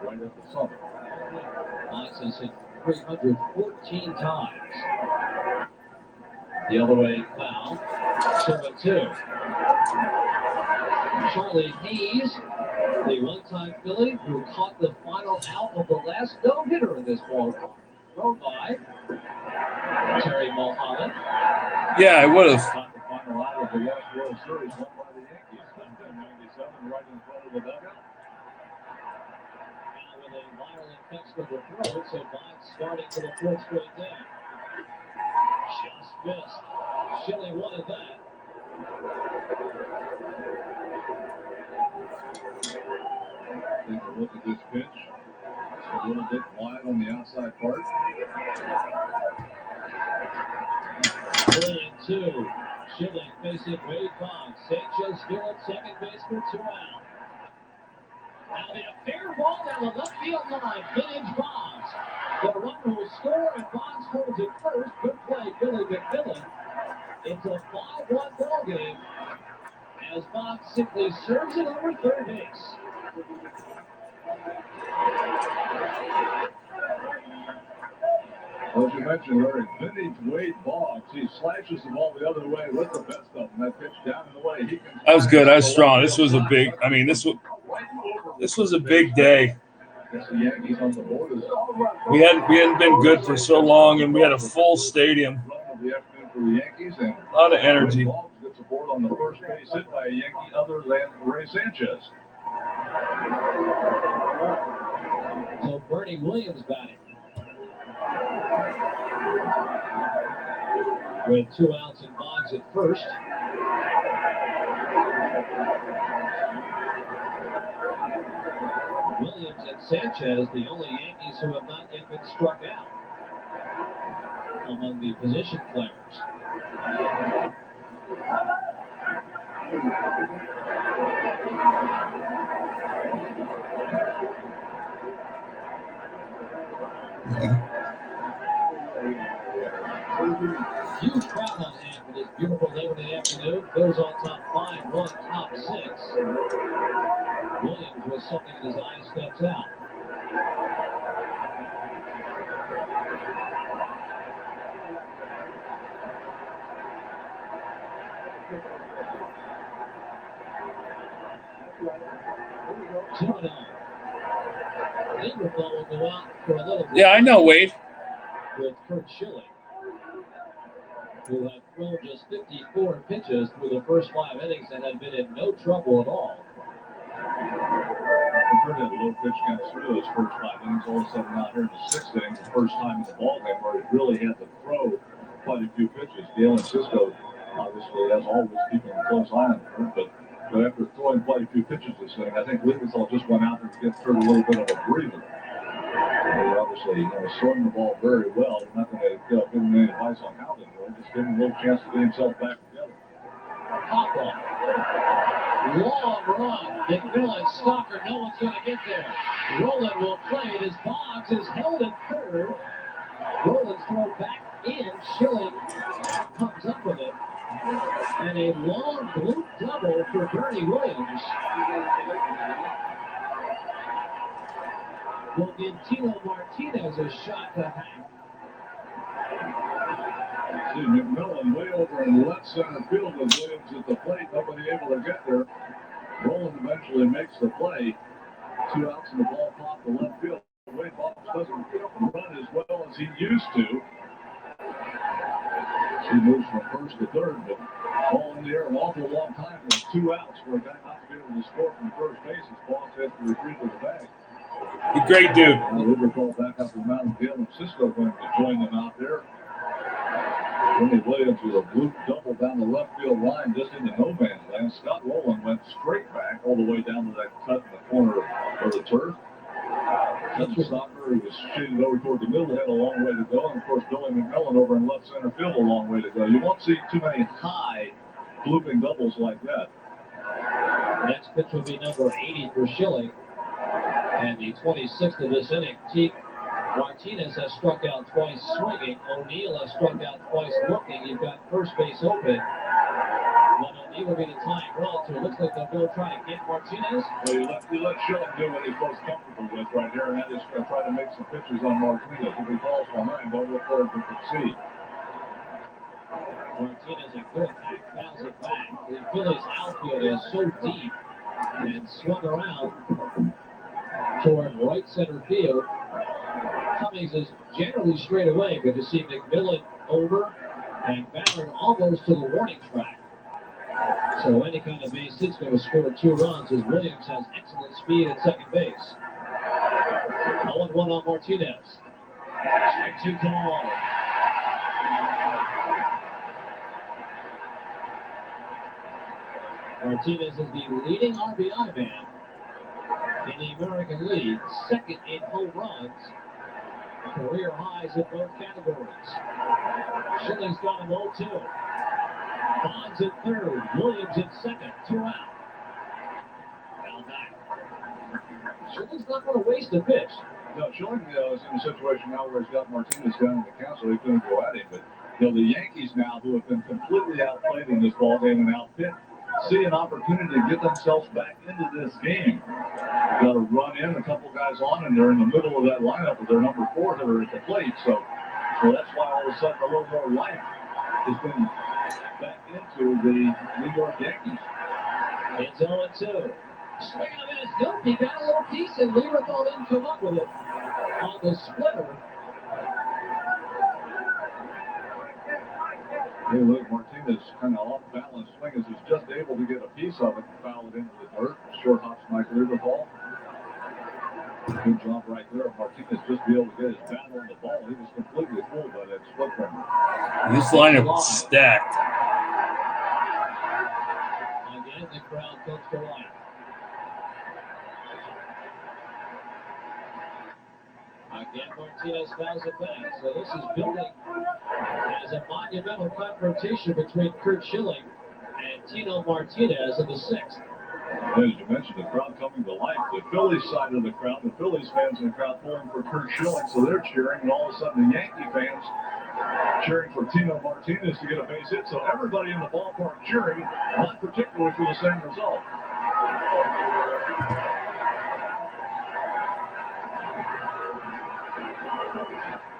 Right at the summit. Boggs has hit 314 times. The other way foul. 7-2. Charlie Hayes, the one-time Philly who caught the final out of the last no-hitter in this ballpark. Thrown by Terry Mulholland. Yeah, I would have. Caught the final out of the last World Series won by the Yankees. 1997, right in front of the dugout. Now with a viral infection of the throat, so Boggs starting for the fourth straight day. Just missed. Schilling wanted that. Take a look at this pitch. It's a little bit wide on the outside part. 3-2. Schilling facing Wade Boggs. Sanchez still at second base for 2 out. Now the fair ball down the left field line. Vintage Boggs. The runner will score and Boggs holds it first. Good play, Billy McMillan. It's a 5-1 ball game as Boggs simply serves it over third base. As you mentioned, Larry, vintage Wade Boggs. He slashes the ball the other way with the best of them. That pitch down in the way. He can That was good. That was strong. This was a big. I mean, this was a big day. The Yankees on the board. We hadn't been good for so long, and we had a full stadium. Run of the afternoon for the Yankees, and A lot of energy. Boggs gets a board on the first base hit by a Yankee other than Ray Sanchez. So Bernie Williams batting. With 2 outs and Boggs at first. Williams and Sanchez, the only Yankees who have not yet been struck out among the position players. Huge crowd on hand for this beautiful Labor Day afternoon. Phillies on top 5-1, top 6. Williams with something in his eye steps out. Lieberthal will go out for a little bit. Yeah, I know, Wade. With Kurt Schilling, who had thrown just 54 pitches through the first 5 innings and had been in no trouble at all. Compared to the low pitch counts through those first 5 innings, all of a sudden out here in the 6th inning, the first time in the ballgame where he really had to throw quite a few pitches. Galen Cisco obviously, as always, keeping a close eye on him, but after throwing quite a few pitches this inning, I think Lieberthal just went out there to get Kurt a little bit of a breather. Obviously, throwing the ball very well. I'm not going to give him any advice on how to do it. Just give him a little chance to get himself back together. Pop off. Long run. McMillan, Stalker, no one's going to get there. Roland will play it as Boggs is held at third. Roland's thrown back in. Schilling comes up with it. And a long blue double for Bernie Williams. Will give Tino Martinez a shot to hang. See McMillan way over in left center field with Williams at the plate. Nobody able to get there. Roland eventually makes the play. 2 outs and the ball popped to left field. Wade Boggs doesn't run as well as he used to. He moves from first to third, but ball in the air an awful long time. There's 2 outs for a guy not to be able to score from first base. His Boggs has to retreat to the bag. He's a great dude. Lieberthal back up the mound. Galen Cisco going to join them out there. Bernie Williams with a blue double down the left field line just into no man's land. Scott Rowland went straight back all the way down to that cut in the corner of the turf. That's Stalker, who was shaded over toward the middle, had a long way to go. And, of course, Billy McMillan over in left center field, a long way to go. You won't see too many high looping doubles like that. Next pitch will be number 80 for Schilling. And the 26th of this inning, Teague Martinez has struck out twice swinging. O'Neill has struck out twice looking. You've got first base open. But O'Neill will be the tying run, so it looks like they'll go try to get Martinez. Well, you let Schilling do what he's most comfortable with right here, and that is to try to make some pitches on Martinez. If he falls behind, don't look for him to concede. Martinez a good attack, fouls it back. The Phillies outfield is so deep and swung around toward right center field. Cummings is generally straight away, but to see McMillan over and Ballard almost to the warning track. So any kind of base hit's going to score 2 runs as Williams has excellent speed at second base. 0-1 on Martinez. Strike 2 call. Martinez is the leading RBI man in the American League, second in home runs. Career highs in both categories. Schilling's got him 0-2. Boggs at third, Williams at second, 2 out. Now back. Schilling's not going to waste a pitch. No, Schilling is in a situation now where he's got Martinez down in the count, so he couldn't go at him. But The Yankees now, who have been completely outplayed in this ball game and outpit, see an opportunity to get themselves back into this game. Got to run in a couple guys on, and they're in the middle of that lineup with their number 4 hitter at the plate. So that's why all of a sudden a little more life has been back into the New York Yankees. It's 0-2. Swing and a miss. Nope, he got a little piece, and Lieberthal didn't come up with it on the splitter. Hey, look, Martinez kind of off balance swing as he's just able to get a piece of it and foul it into the dirt. Short hops Mike Lieberthal. Good job right there. Martinez just be able to get his bat on the ball. He was completely fooled by that split finger. This lineup was stacked. Again, the crowd comes to life. Again, Martinez fouls it back. So this is building as a monumental confrontation between Curt Schilling and Tino Martinez in the 6th. As you mentioned, the crowd coming to life. The Phillies side of the crowd, the Phillies fans in the crowd pulling for Curt Schilling, so they're cheering, and all of a sudden the Yankee fans cheering for Tino Martinez to get a base hit. So everybody in the ballpark cheering, not particularly for the same result.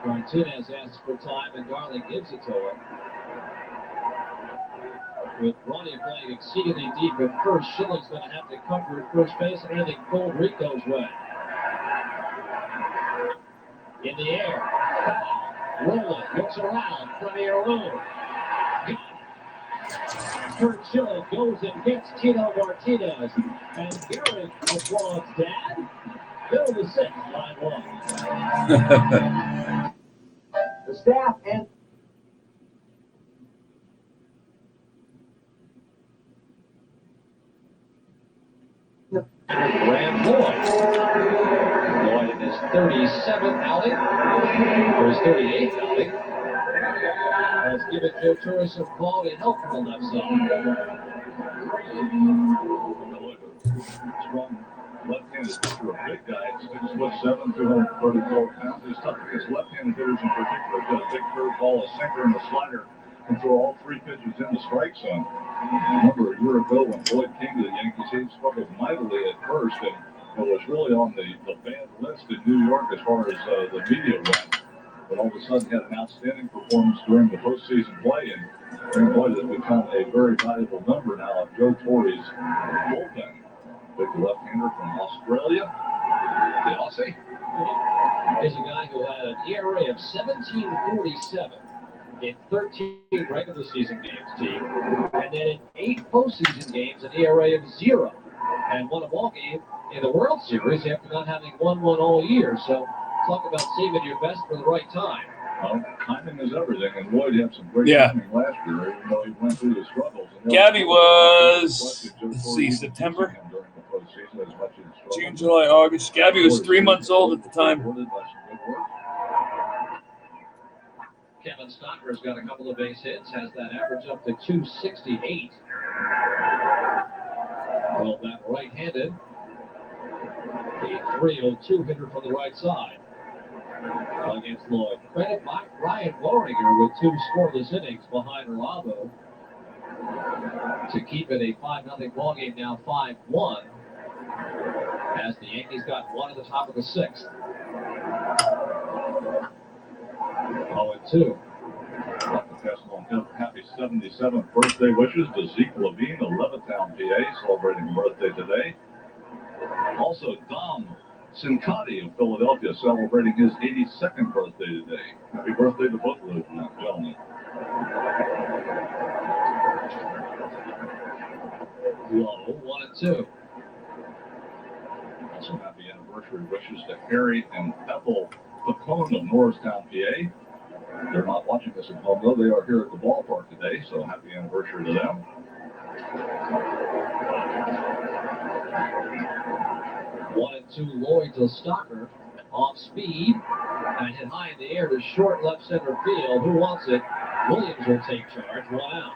Martinez asks for time, and Garland gives it to him. With Ronnie playing exceedingly deep at first, Schilling's going to have to cover at first base and handing Cold Rico's way. In the air. Rolling, looks around, Premier Lou. Curt Schilling goes and gets Tino Martinez. And Garrett applauds Dad. Bill the 6th, 9-1. The staff and Graham Lloyd. Lloyd in his 37th outing, or his 38th outing, has given Joe Torres some quality help from the left side. Strong left-handed pitcher, a big guy, 6'7", 234 pounds. He's tough against left-handed hitters in particular. He's got a big curveball, a sinker, and a slider. Can throw all 3 pitches in the strike zone. Remember a year ago when Floyd came to the Yankees, he struggled mightily at first, and was really on the bad list in New York as far as the media went. But all of a sudden had an outstanding performance during the postseason play, and Lloyd has become a very valuable member now of Joe Torre's bullpen. Big left-hander from Australia, the Aussie. Is a guy who had an ERA of 17.47 in 13 regular season games, team, and then in 8 postseason games, an ERA of 0, and won a ball game in the World Series after not having won one all year. So talk about saving your best for the right time. Well, timing is everything, and Lloyd had some great timing last year, even though he went through the struggles. Gabby was, let's see, September, June, July, August. Gabby was 3 months old at the time. Kevin Stocker's got a couple of base hits, has that average up to 268. Well, that right-handed, the 302 hitter from the right side against Lloyd. Credit by Ryan Loringer with 2 scoreless innings behind Rabo to keep it a 5-0 ball game, now 5-1, as the Yankees got one at the top of the 6th. 0-2. Happy 77th birthday wishes to Zeke Levine of Levittown, PA, celebrating birthday today. Also, Dom Sincotti of Philadelphia celebrating his 82nd birthday today. Happy birthday to both of those gentlemen. Low, 1-2. Also, happy anniversary wishes to Harry and Ethel Pacone of Norristown, PA. They're not watching this at home, though. They are here at the ballpark today, so happy anniversary to them. 1-2, Lloyd to Stocker. Off speed and hit high in the air to short left center field. Who wants it? Williams will take charge. 1 out.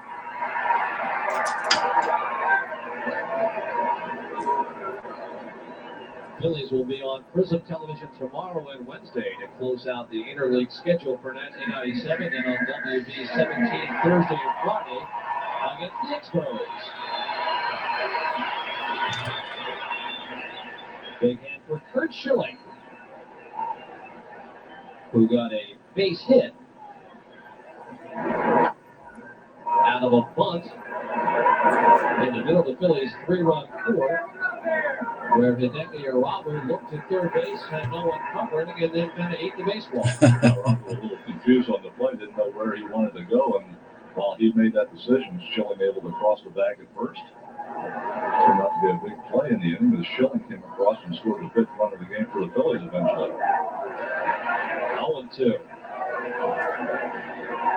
Phillies will be on Prism Television tomorrow and Wednesday to close out the interleague schedule for 1997, and on WB 17 Thursday and Friday against the Expos. Big hand for Kurt Schilling, who got a base hit out of a bunt in the middle of the Phillies' 3-run fourth, where Hideki Irabu looked at third base, had no one covering, and then kind of ate the baseball. Irabu was a little confused on the play, didn't know where he wanted to go, and while he made that decision, Schilling able to cross the bag at first. Turned out to be a big play in the inning, as Schilling came across and scored the 5th run of the game for the Phillies eventually. 0-2.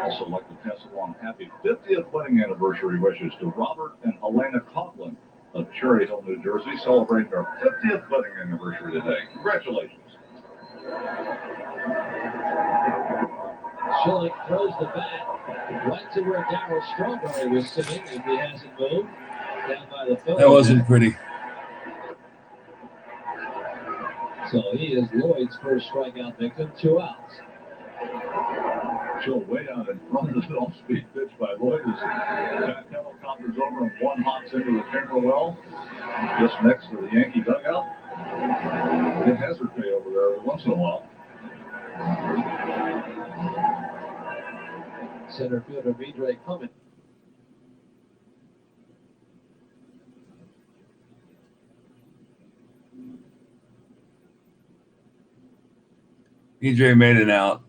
Also like to pass along happy 50th wedding anniversary wishes to Robert and Helena Coughlin of Cherry Hill, New Jersey, celebrating their 50th wedding anniversary today. Congratulations. Schilling throws the bat right to where Darryl Strawberry was sitting, if he hasn't moved, down by the Phillies. That wasn't pretty. So he is Lloyd's first strikeout victim, 2 outs. Chill way out in front of the off-speed pitch by Lloyd as Jack helicopters over and one hops into the camera well just next to the Yankee dugout. It hazard pay over there every once in a while. Center fielder Vidre Cummins. EJ made it out.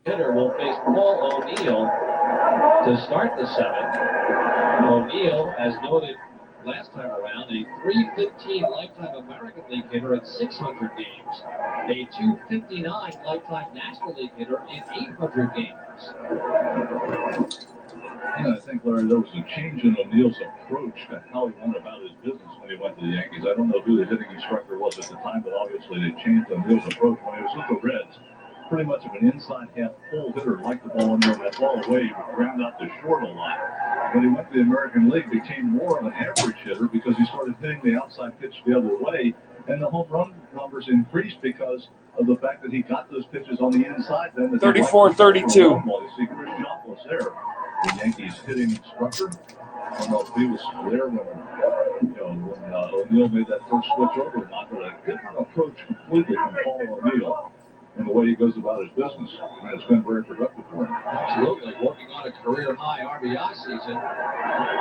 Hitter will face Paul O'Neill to start the 7th. O'Neill, as noted last time around, a .315 lifetime American League hitter in 600 games, a .259 lifetime National League hitter in 800 games. Yeah, I think, Larry, there was a change in O'Neill's approach to how he went about his business when he went to the Yankees. I don't know who the hitting instructor was at the time, but obviously they changed O'Neill's approach when he was with the Reds. Pretty much of an inside half pull hitter, liked the ball under that ball away, he would ground out to short a lot. When he went to the American League, became more of an average hitter because he started hitting the outside pitch the other way, and the home run numbers increased because of the fact that he got those pitches on the inside. Then 34-32. You see Chris Joplin there, the Yankees hitting instructor. I don't know if he was there when O'Neill made that first switch over or not, but a different approach completely from Paul O'Neill and the way he goes about his business. And it's been very productive for him. Absolutely. Working on a career-high RBI season.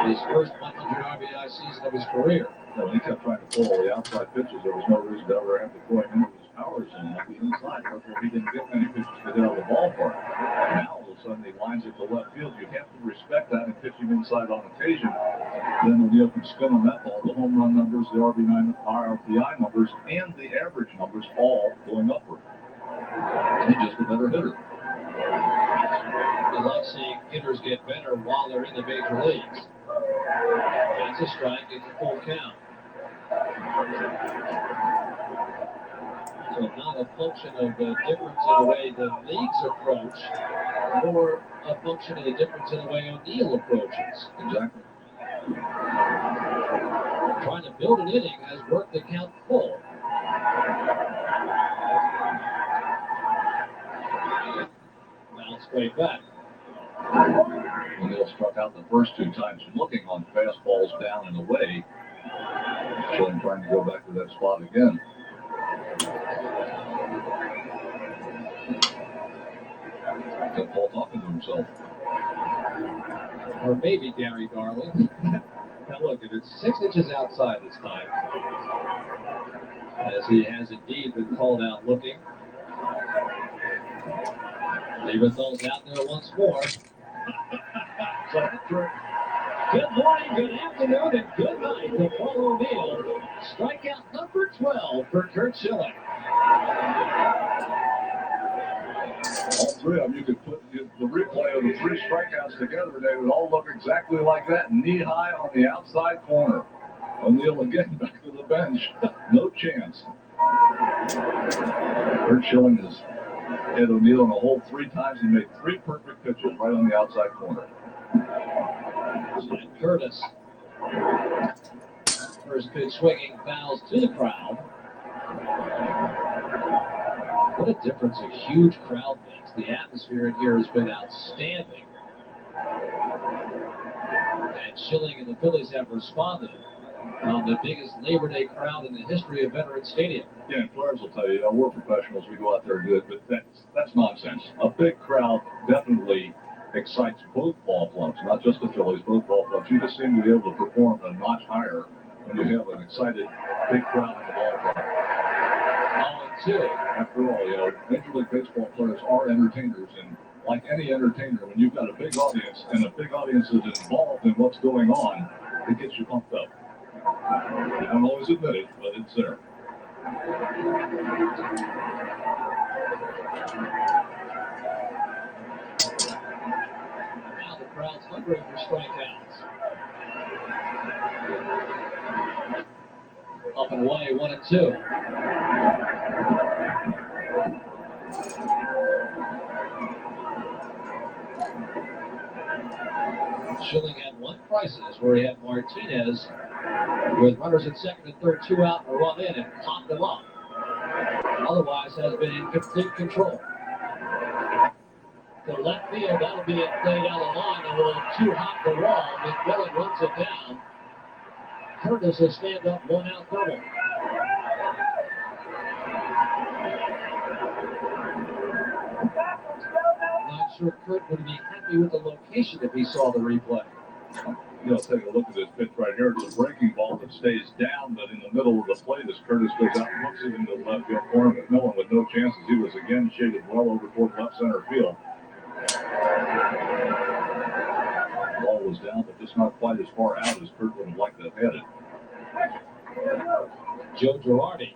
His first 100 RBI season of his career. When he kept trying to pull all the outside pitches, there was no reason to ever have to throw him into his power zone on the inside. Therefore, he didn't get many pitches to hit out of the ballpark. Now, all of a sudden, he lines it to left field. You have to respect that and pitch him inside on occasion. Then O'Neill can spin on that ball. The home run numbers, the RBI numbers, and the average numbers all going upward. He's just a better hitter. We love seeing hitters get better while they're in the major leagues. That's a strike. It's a full count. So not a function of the difference in the way the leagues approach, or a function of the difference in the way O'Neill approaches. Exactly. Trying to build an inning has worked the count full. Now straight back. O'Neill struck out the first 2 times looking on fastballs down and away. Schilling trying to go back to that spot again. Got Paul talking to himself. Or maybe Gary Garland. Now look, if it's 6 inches outside this time, as he has indeed been called out looking. Lieberthal's out there once more. Good morning, good afternoon, and good night to Paul O'Neill. Strikeout number 12 for Kurt Schilling. All 3 of them, you could put the replay of the 3 strikeouts together. They would all look exactly like that, knee-high on the outside corner. O'Neill again back to the bench. No chance. Kurt Schilling has hit O'Neill in a hole 3 times. He made 3 perfect pitches right on the outside corner. Curtis. first pitch swinging, fouls to the crowd. What a difference a huge crowd makes. The atmosphere in here has been outstanding. And Schilling and the Phillies have responded. The biggest Labor Day crowd in the history of Veterans Stadium. Yeah, and players will tell you, we're professionals, we go out there and do it, but that's nonsense. A big crowd definitely excites both ball clubs, not just the Phillies, both ball clubs. You just seem to be able to perform a notch higher when you have an excited big crowd in the ball club. 0-2. After all, Major League Baseball players are entertainers, and like any entertainer, when you've got a big audience and a big audience is involved in what's going on, it gets you pumped up. You don't always admit it, but it's there. Now the crowd's hungry for strikeouts. Up and away, 1-2. Schilling had one crisis where he had Martinez with runners at second and third, 2 out, and a run in, and popped him up. Otherwise has been in complete control. To left field, that'll be it, play down the line, a little too hot the wall. McMillan runs it down. Curtis will stand up, 1 out double. Not sure Kurt would be happy with the location if he saw the replay. Take a look at this pitch right here. It's a breaking ball that stays down, but in the middle of the plate as Curtis goes out and looks it into the left field corner. McMillan with no chances. He was again shaded well over toward left center field. The ball was down, but just not quite as far out as Kurt would have liked to have had it. Joe Girardi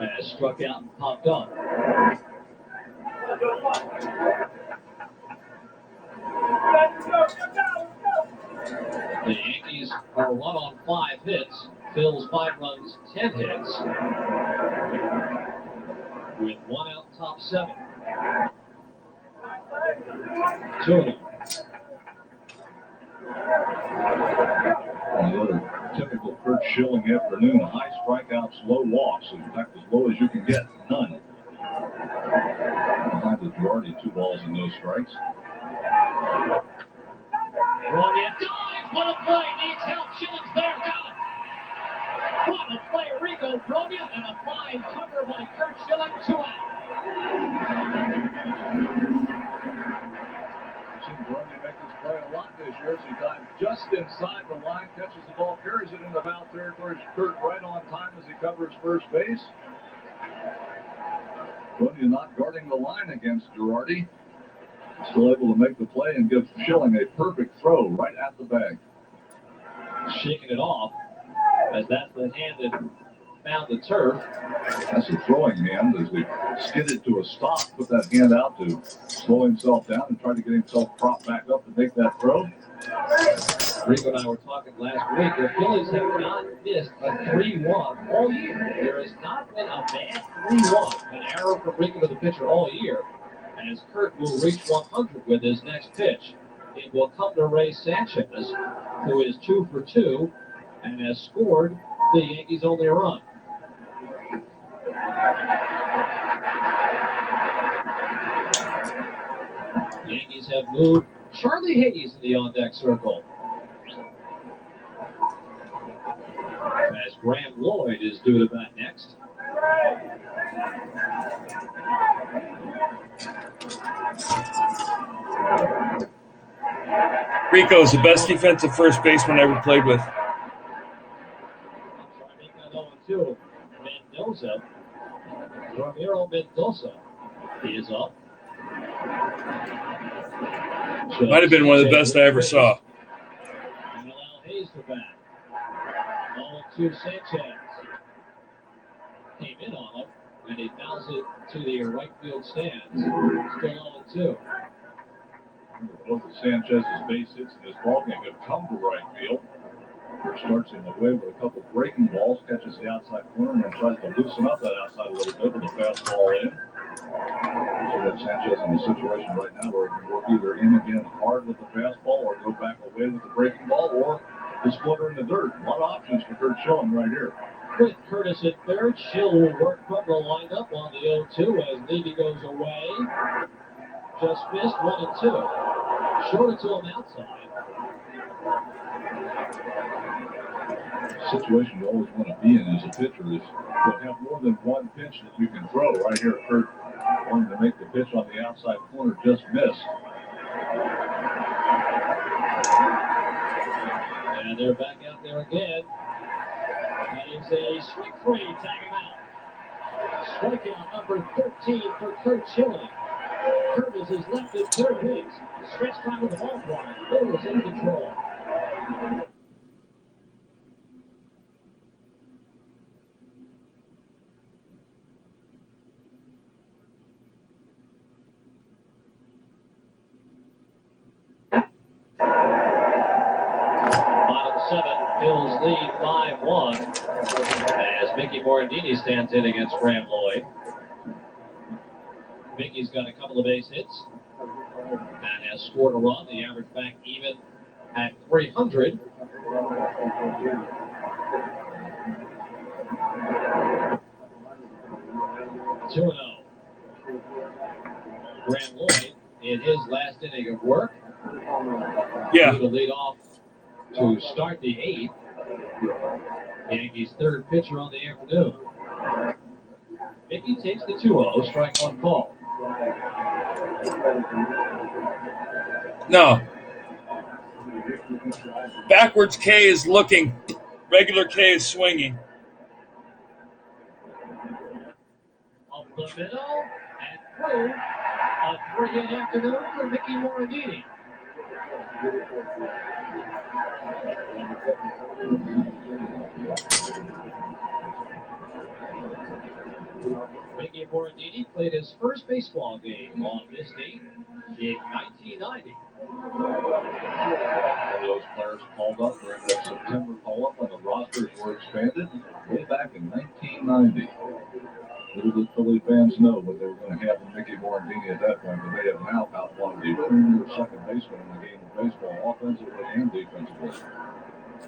has struck out and popped up. The Yankees are 1 on 5 hits. Phil's 5 runs, 10 hits. With 1 out, top 7. 2-0. Another typical Kurt Schilling afternoon. High strikeouts, low walks. In fact, as low as you can get. None. Behind the Girardi, 2 balls and no strikes. Bronya dives. What a play. Needs help. Schilling's there. Got it. What a play. Rico Bronya and a fine cover by Kurt Schilling. 2 out. I've seen Bronya make this play a lot this year. He dives just inside the line, catches the ball, carries it into foul territory. Kurt right on time as he covers first base. Bronya not guarding the line against Girardi. Still able to make the play and give Schilling a perfect throw right at the bag. Shaking it off as that's the hand that found the turf. That's a throwing hand as he skidded to a stop, put that hand out to slow himself down and try to get himself propped back up to make that throw. Rico and I were talking last week. The Phillies have not missed a 3-1 all year. There has not been a bad 3-1, an error from Rico to the pitcher all year. As Kurt will reach 100 with his next pitch, it will come to Ray Sanchez, who is 2 for 2 and has scored the Yankees' only run. Yankees have moved Charlie Hayes to the on-deck circle. As Graham Lloyd is due to bat next. Rico's the best defensive first baseman I ever played with. Mendoza. Ramiro Mendoza. He is up. Might have been one of the best I ever saw. And allow Hayes to bat. 0-2 Sanchez. Came in on him, and he fouls it to the right field stands. Still 0-2. Both of Sanchez's base hits in this ballgame have come to right field. Starts in the way with a couple breaking balls, catches the outside corner, and then tries to loosen up that outside a little bit with a fastball in. So that Sanchez in a situation right now where he can work either in again hard with the fastball or go back away with the breaking ball or The splitter in the dirt. A lot of options for Kurt Schilling right here. With Curtis at third, Schill will work from the lineup on the 0-2 as Levy goes away. Just missed 1 and 2. Short it to him outside. Situation you always want to be in as a pitcher is to have more than one pitch that you can throw. Right here, Kurt wanted to make the pitch on the outside corner, just missed. And they're back out there again. That is a strike-free, tag him out. Strikeout number 13 for Kurt Schilling. Curtis is left at third base. Stretch time of the ballpark. Phillies in control. Bottom 7, Phil's lead 5-1 as Mickey Morandini stands in against Graham Lloyd. Mickey's got a couple of base hits and has scored a run. The average back even at 300. Two 2-0. Graham Lloyd in his last inning of work. Yeah. He will lead off to start the 8th. Yankees' third pitcher on the afternoon. Mickey takes the 2-0, strike one call. No. Backwards K is looking. Regular K is swinging. Up the middle and through. A 3-hit afternoon for Mickey Morandini. Mickey Morandini played his first baseball game on this date in 1990. All those players called up during that September call-up when the rosters were expanded way back in 1990. Little did Philly fans know what they were going to have in Mickey Morandini at that point, but they have now outlawed the premier second baseman in the game of baseball, offensively and defensively.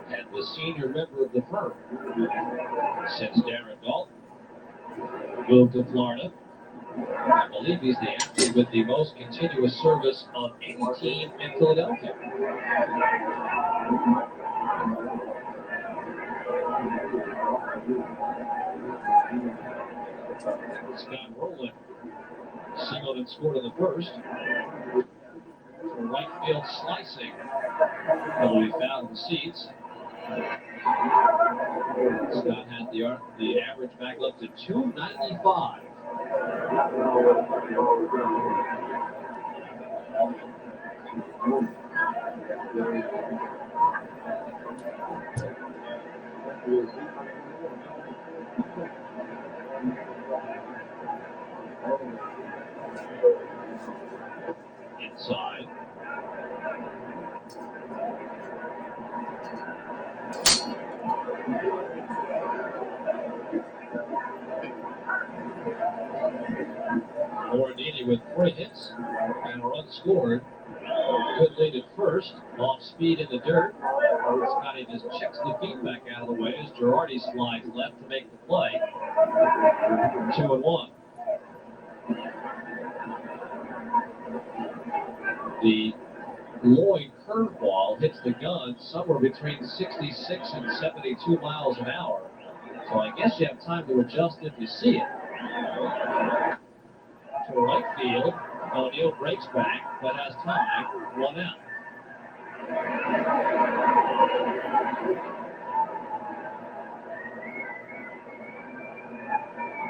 And the senior member of the firm since Darren Dalton moved to Florida. I believe he's the athlete with the most continuous service of any team in Philadelphia. Scott Rowland singled and scored in the first. For right field slicing. He'll be fouled in the seats. Scott had the average back up to 295. Inside. Morandini with 3 hits and a run scored. Good lead at first. Off speed in the dirt. Scotty just checks the feet back out of the way as Girardi slides left to make the play. 2-1. The Lloyd curveball hits the gun somewhere between 66 and 72 miles an hour. So I guess you have time to adjust if you see it. To right field, O'Neill breaks back, but has time, 1 out.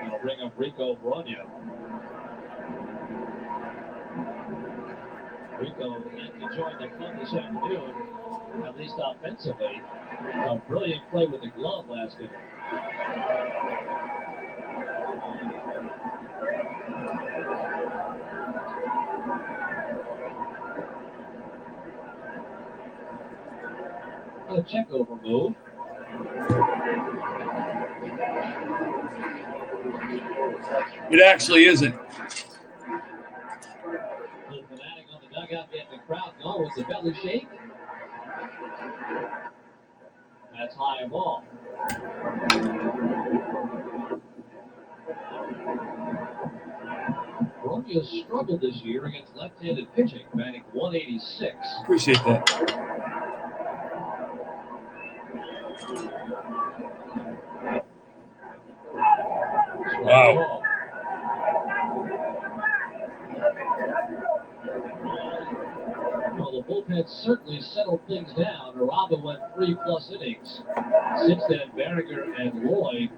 That'll bring up Rico Brogna. Rico had to join the club this afternoon, at least offensively. A brilliant play with the glove last inning. A check-over move. It actually isn't. The fanatic on the dugout getting the crowd going with the belly shake. That's high and ball. Romeo struggled this year against left-handed pitching, batting 186. Appreciate that. Wow. Well, the bullpen certainly settled things down. Araba went 3+ innings. Since then, Berger and Lloyd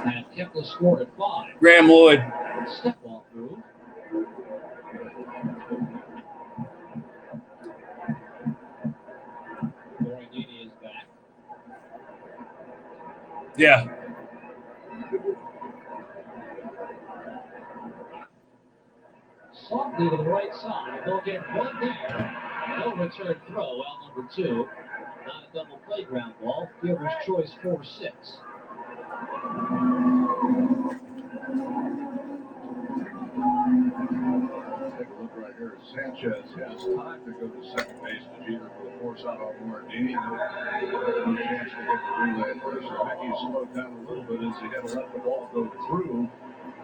have kept the score at 5. Graham Lloyd. Step off move. Morandini is back. Yeah. Softly to the right side. They'll get one there. No return throw out number 2. Not a double play ground ball. Fielder's choice 4-6. Take a look right here. Sanchez has time to go to second base to Jeter for the force out on Morandini. No chance to get the relay at first. Mickey slowed down a little bit as he had to let the ball go through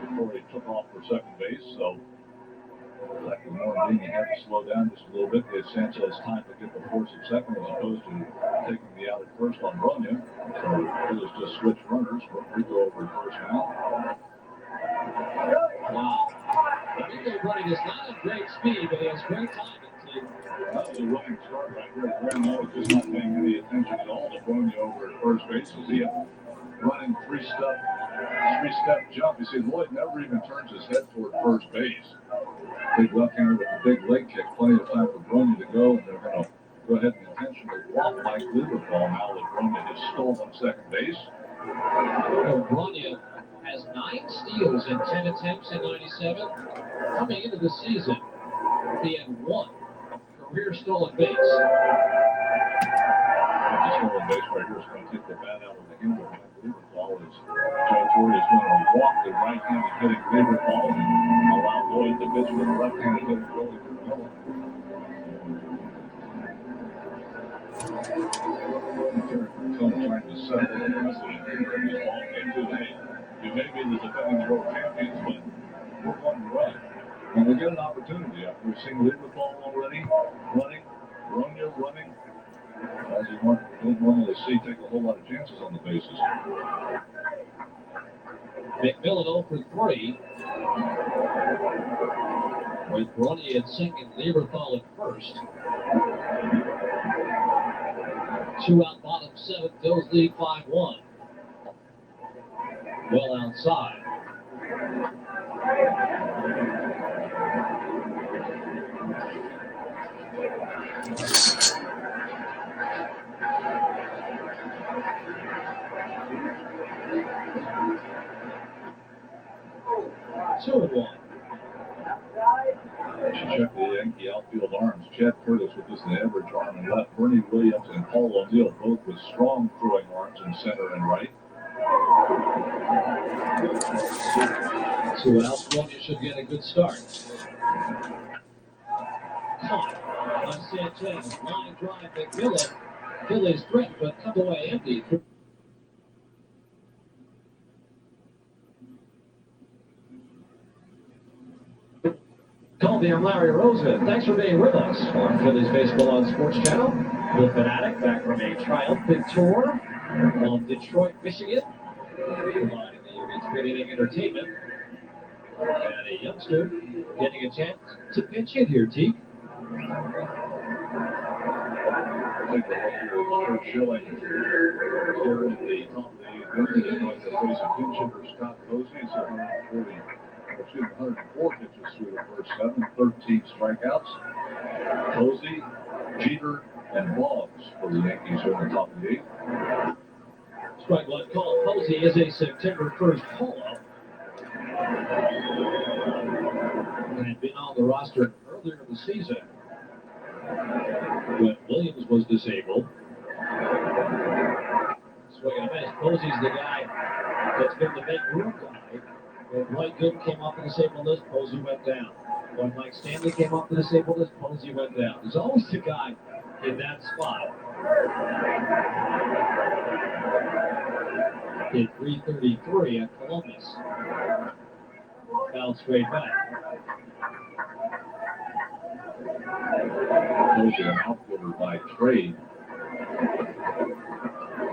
before he took off for second base. So second Morandini had to slow down just a little bit. Gave Sanchez time to get the force at second as opposed to taking the out at first on Bronya. So Phillies just switched runners. But Rico over at first now. Wow. Rico running is not at great speed, but he has great timing, too. That was a running start right there. Graham was just not paying any attention at all to Bronya over at first base as he had running three-step jump. You see, Lloyd never even turns his head toward first base. Big left-hander with a big leg kick, plenty of time for Bronya to go, and they're going to go ahead and intentionally walk Mike Lieberthal now that Bronya has stolen second base. Bronya has 9 steals in 10 attempts in 97. Coming into the season, he had 1 career stolen base. The stolen base right here is going to take the bat out of the hand of Mike Lieberthal as Joe Torre is going to walk the right-handed hitting Lieberthal and allow Lloyd to pitch with the left-handed hitting Joey Carmella. Trying to settle the precedent here in this ball game too. Hey, you may be the defending world champions, but we're going to run. And we get an opportunity. We've seen Lieberthal already running, Bronya running. As you don't normally see, take a whole lot of chances on the bases. McMillan 0 for 3. With Bronya at second, Lieberthal at first. 2 out, bottom 7. Phillies lead 5-1. Well outside. Two and 1. Check the Yankee outfield arms. Chad Curtis with just an average arm and left. Bernie Williams and Paul O'Neill both with strong throwing arms in center and right. 2 outs. Bronya should get a good start. Caught by Sanchez. Line drive McMillan. Phillies threat, but come away empty. Colby, I'm Larry Roseman. Thanks for being with us on Phillies Baseball on Sports Channel. Bill Fanatic back from a triumphant tour of Detroit, Michigan, providing the intriguing entertainment. And a youngster getting a chance to pitch in here, Teague. Take a look here at Kurt Schilling here at the top of the 8th inning. He's going to face a pinch hitter, Scott Posey. He's 104 pitches through the first 7, 13 strikeouts. Posey, Jeter, and Boggs for the Yankees here in the top of the 8th. Strike one call. Posey is a September 1st call-up. Had been on the roster earlier in the season when Williams was disabled. Swing and a miss. Posey's the guy that's been the big room guy. When White Good came off the disabled list, Posey went down. When Mike Stanley came up to disable this, Posey went down. There's always a guy in that spot. Hit 333 at Columbus. Foul straight back. Posey an outfielder by trade.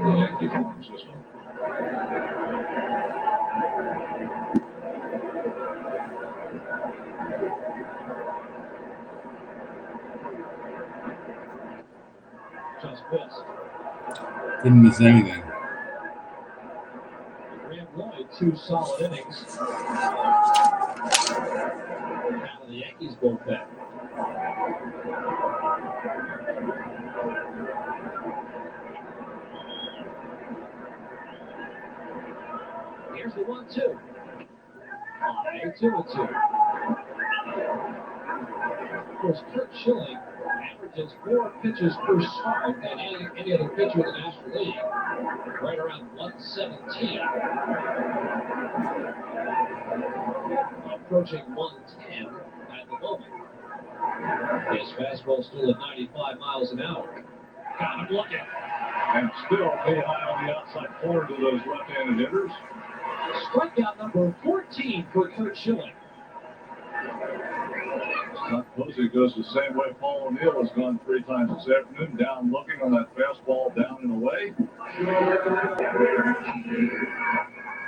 The Yankees farm system. Just missed. Didn't miss anything. Graham Lloyd, 2 solid innings. Out of the Yankees bullpen. Here's the 1-2. 2-2. Of course, Kurt Schilling averages 4 pitches per start than any other pitcher in the National League. Right around 117. Approaching 110 at the moment. His fastball still at 95 miles an hour. Got him looking. And still way high on the outside corner to those left-handed hitters. Strikeout number 14 for Kurt Schilling. Scott Posey goes the same way Paul O'Neill has gone 3 times this afternoon. Down looking on that fastball, down and away.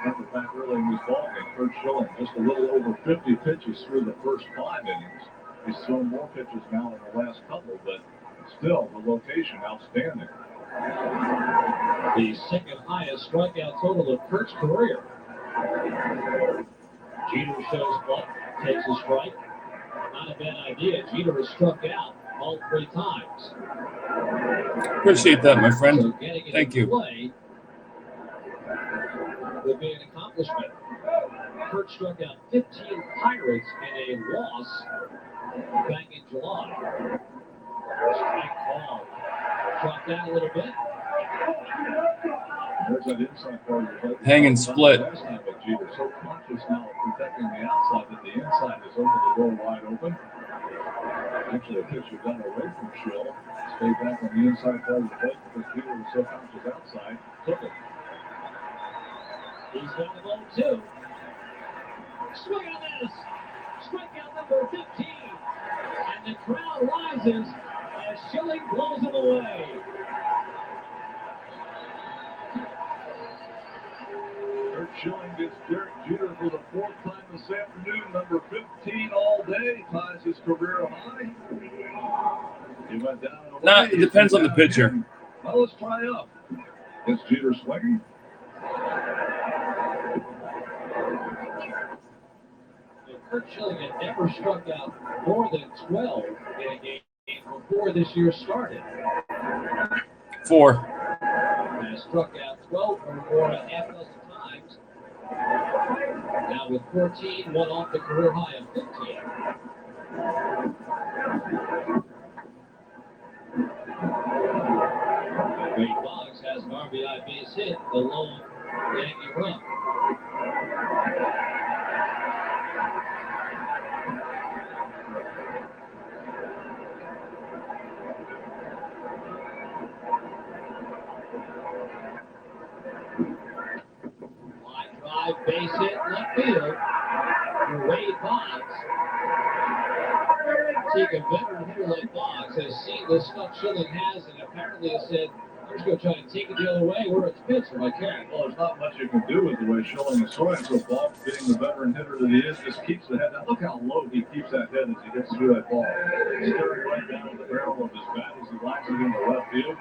Remember back early in this ballgame, Kurt Schilling just a little over 50 pitches through the first 5 innings. He's thrown more pitches now in the last couple, but still the location outstanding. The second highest strikeout total of Kurt's career. Jeter shows up, takes a strike. Not a bad idea. Jeter has struck out all 3 times. Appreciate that, my friend. So getting it Thank in you. play would be an accomplishment. Kurt struck out 15 Pirates in a loss back in July. Strike call. Dropped down a little bit. There's that inside part of the plate. Hanging split. Last time with Jeter, so conscious now of protecting the outside that the inside is over the door wide open. Actually, a pitcher got away from Schill, stayed back on the inside part of the plate because Jeter was so conscious outside, took it. He's got the ball 2. Swing on this. Strikeout number 15. And the crowd rises as Schilling blows him away. Kurt Schilling gets Derek Jeter for the 4th time this afternoon. Number 15 all day, ties his career high. He went down and away. Nah, it depends on the pitcher. Well, let's try up. Is Jeter swinging? Kurt Schilling had never struck out more than 12 in a game before this year started. 4. Has struck out 12 or more a half dozen times. Now with 14, one off the career high of 15. Wade Boggs has an RBI base hit, the lone Yankee run. Line drive, base hit, left field for Wade Boggs. Take a veteran hitter like Boggs has seen the stuff Schilling has and apparently has said, I'm just going to try to take it the other way where it's pitched if I can. Well, there's not much you can do with the way Schilling is throwing, so Boggs, being the veteran hitter that he is, just keeps the head down. Look how low he keeps that head as he gets through that ball. Staring right down to the barrel of his bat as he lines it into left field.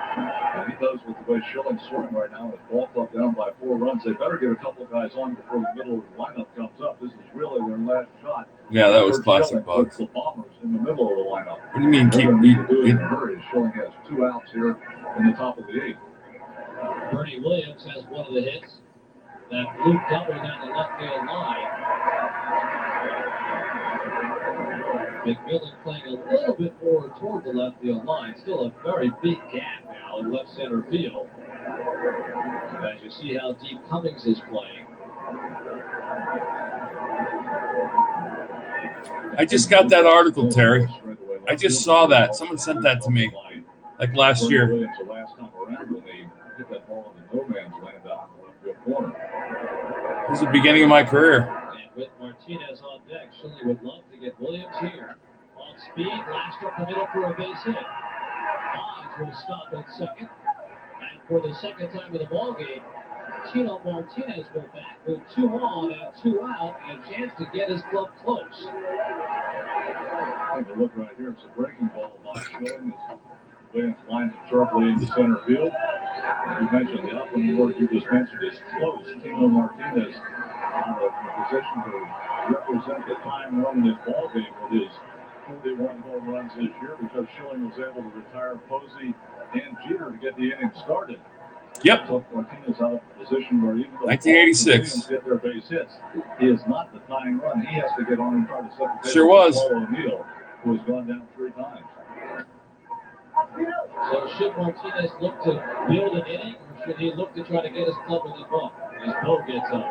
And he does with the way Schilling's throwing right now with ball club down by 4 runs. They better get a couple of guys on before the middle of the lineup comes up. This is really their last shot. Yeah, that was Kurt classic Schilling Boggs. puts the Bombers in the middle of the lineup. What do you mean keep They're going to need to do it in beat? a hurry. Schilling has 2 outs here in the top of the 8th. Bernie Williams has one of the hits. That blue double down the left field line. McMillan playing a little bit forward toward the left field line. Still a very big gap now in left center field. As you see how deep Cummings is playing. I just got that article, Terry. I just saw that. Someone sent that to me, like last year. Williams the last time around when they hit that ball in the no man's land out in the left field corner. This is the beginning of my career. And with Martinez on deck, Shirley would love to get Williams here. On speed, lashed up the middle for a base hit. Hodge will stop at second. And for the second time in the ballgame, Tino Martinez will back with 2 on and 2 out, and a chance to get his glove close. Take a look right here. It's a breaking ball by Schilling. Williams lines it sharply into center field. You mentioned the upland word you just mentioned is close. Tino Martinez out of position to represent the time run in this ballgame with his 41 home runs this year because Schilling was able to retire Posey and Jeter to get the inning started. Yep. So Martinez out of position where even though 1986 get their base hits, he is not the tying run. He has to get on and try to set the pace. Sure was. O'Neal, who has gone down 3 times. So should Martinez look to build an inning, or should he look to try to get his club with his ball? His ball gets up.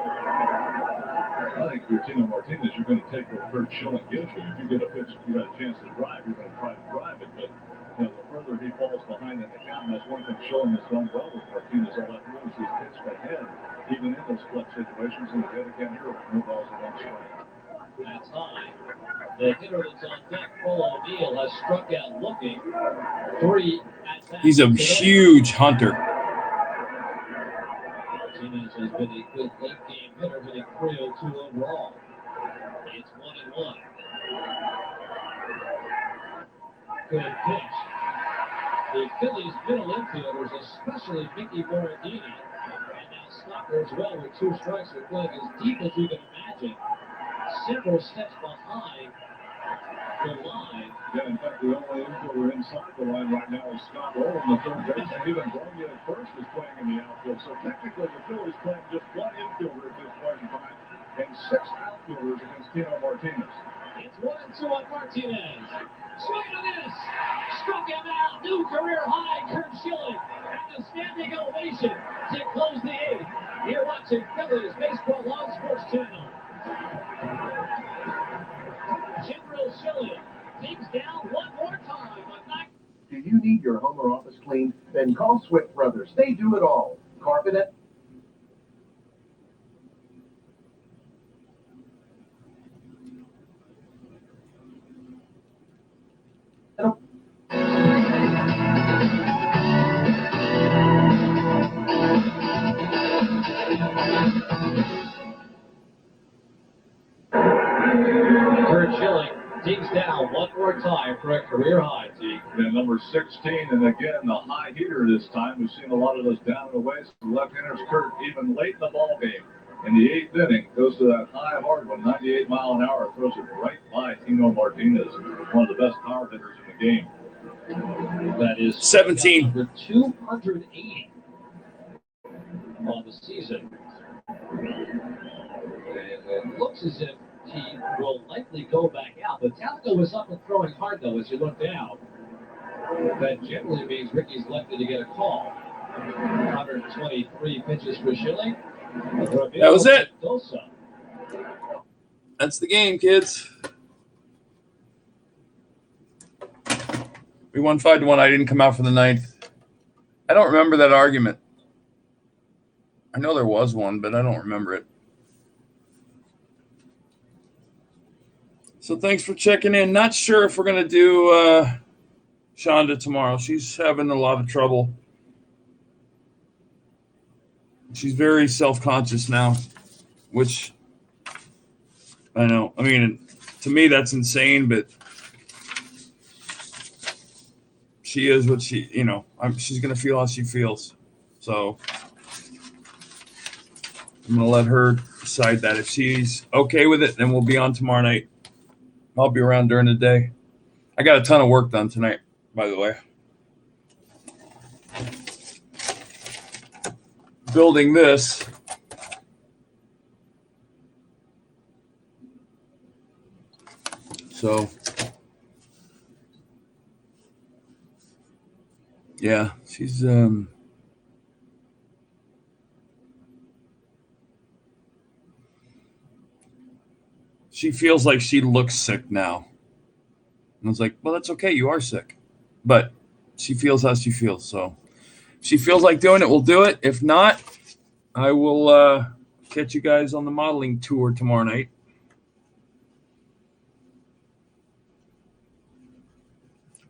I think if you're Tino Martinez, you're going to take what Kurt Schilling gives you. If you get a pitch, you got a chance to drive, you're going to try to drive it. But the further he falls behind in the count, and that's one thing Schilling has done well with Martinez. All that moves he's pitched ahead, even in those clutch situations. And again, here, no balls and 1 strike. That's high. The hitter that's on deck, Paul O'Neal, has struck out looking. 3 at bats. He's a huge hunter. Martinez has been a good late game hitter, hitting .302 overall. It's 1-1. Good pitch. The Phillies middle infielders, especially Mickey Morandini, and now Stalker as well with 2 strikes, are playing as deep as you can imagine. Several steps behind the line. Yeah, in fact, the only infielder inside the line right now is Scott Owen, the third baseman. Even Bromley at first is playing in the outfield. So technically, the Phillies playing just 1 infielder at this point in time and 6 outfielders against Tino Martinez. It's 1-2 on Martinez. Swing and a miss. Struck him out. New career high. Kurt Schilling and a standing ovation to close the 8th. You're watching Phillies Baseball on Sports Channel. General Schilling takes down 1 more time. Do you need your home or office cleaned? Then call Swift Brothers. They do it all. Carpet it. Kurt Schilling digs down 1 more time for a career high, T. And number 16, and again, the high heater this time. We've seen a lot of those down and away. So the left-handers, Kurt, even late in the ball game, in the 8th inning, goes to that high hard one, 98 mile an hour, throws it right by Tino Martinez, one of the best power hitters in the game. That is 17. Number 280 on the season. And it looks as if he will likely go back out. But Talco was up and throwing hard, though, as you look down. That generally means Ricky's likely to get a call. 123 pitches for Schilling. That was it. That's the game, kids. We won 5-1. I didn't come out for the 9th. I don't remember that argument. I know there was one, but I don't remember it. So thanks for checking in. Not sure if we're going to do Shonda tomorrow. She's having a lot of trouble. She's very self-conscious now, which I know. I mean, to me, that's insane, but she is what she, she's going to feel how she feels. So I'm going to let her decide that. If she's okay with it, then we'll be on tomorrow night. I'll be around during the day. I got a ton of work done tonight, by the way. Building this. So, yeah, she's she feels like she looks sick now. And I was like, well, that's okay. You are sick. But she feels how she feels. So if she feels like doing it, we'll do it. If not, I will catch you guys on the modeling tour tomorrow night.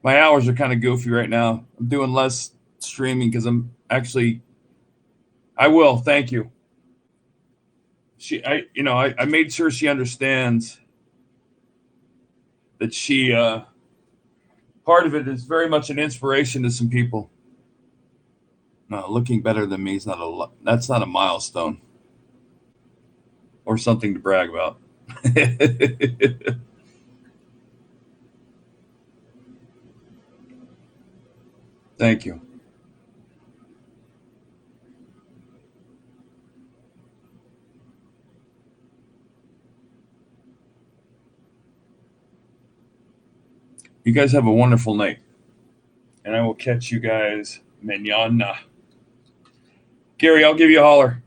My hours are kind of goofy right now. I'm doing less streaming because I'm actually. I will. Thank you. I made sure she understands that she part of it is very much an inspiration to some people. No, looking better than me is that's not a milestone or something to brag about. Thank you. You guys have a wonderful night. And I will catch you guys mañana. Gary, I'll give you a holler.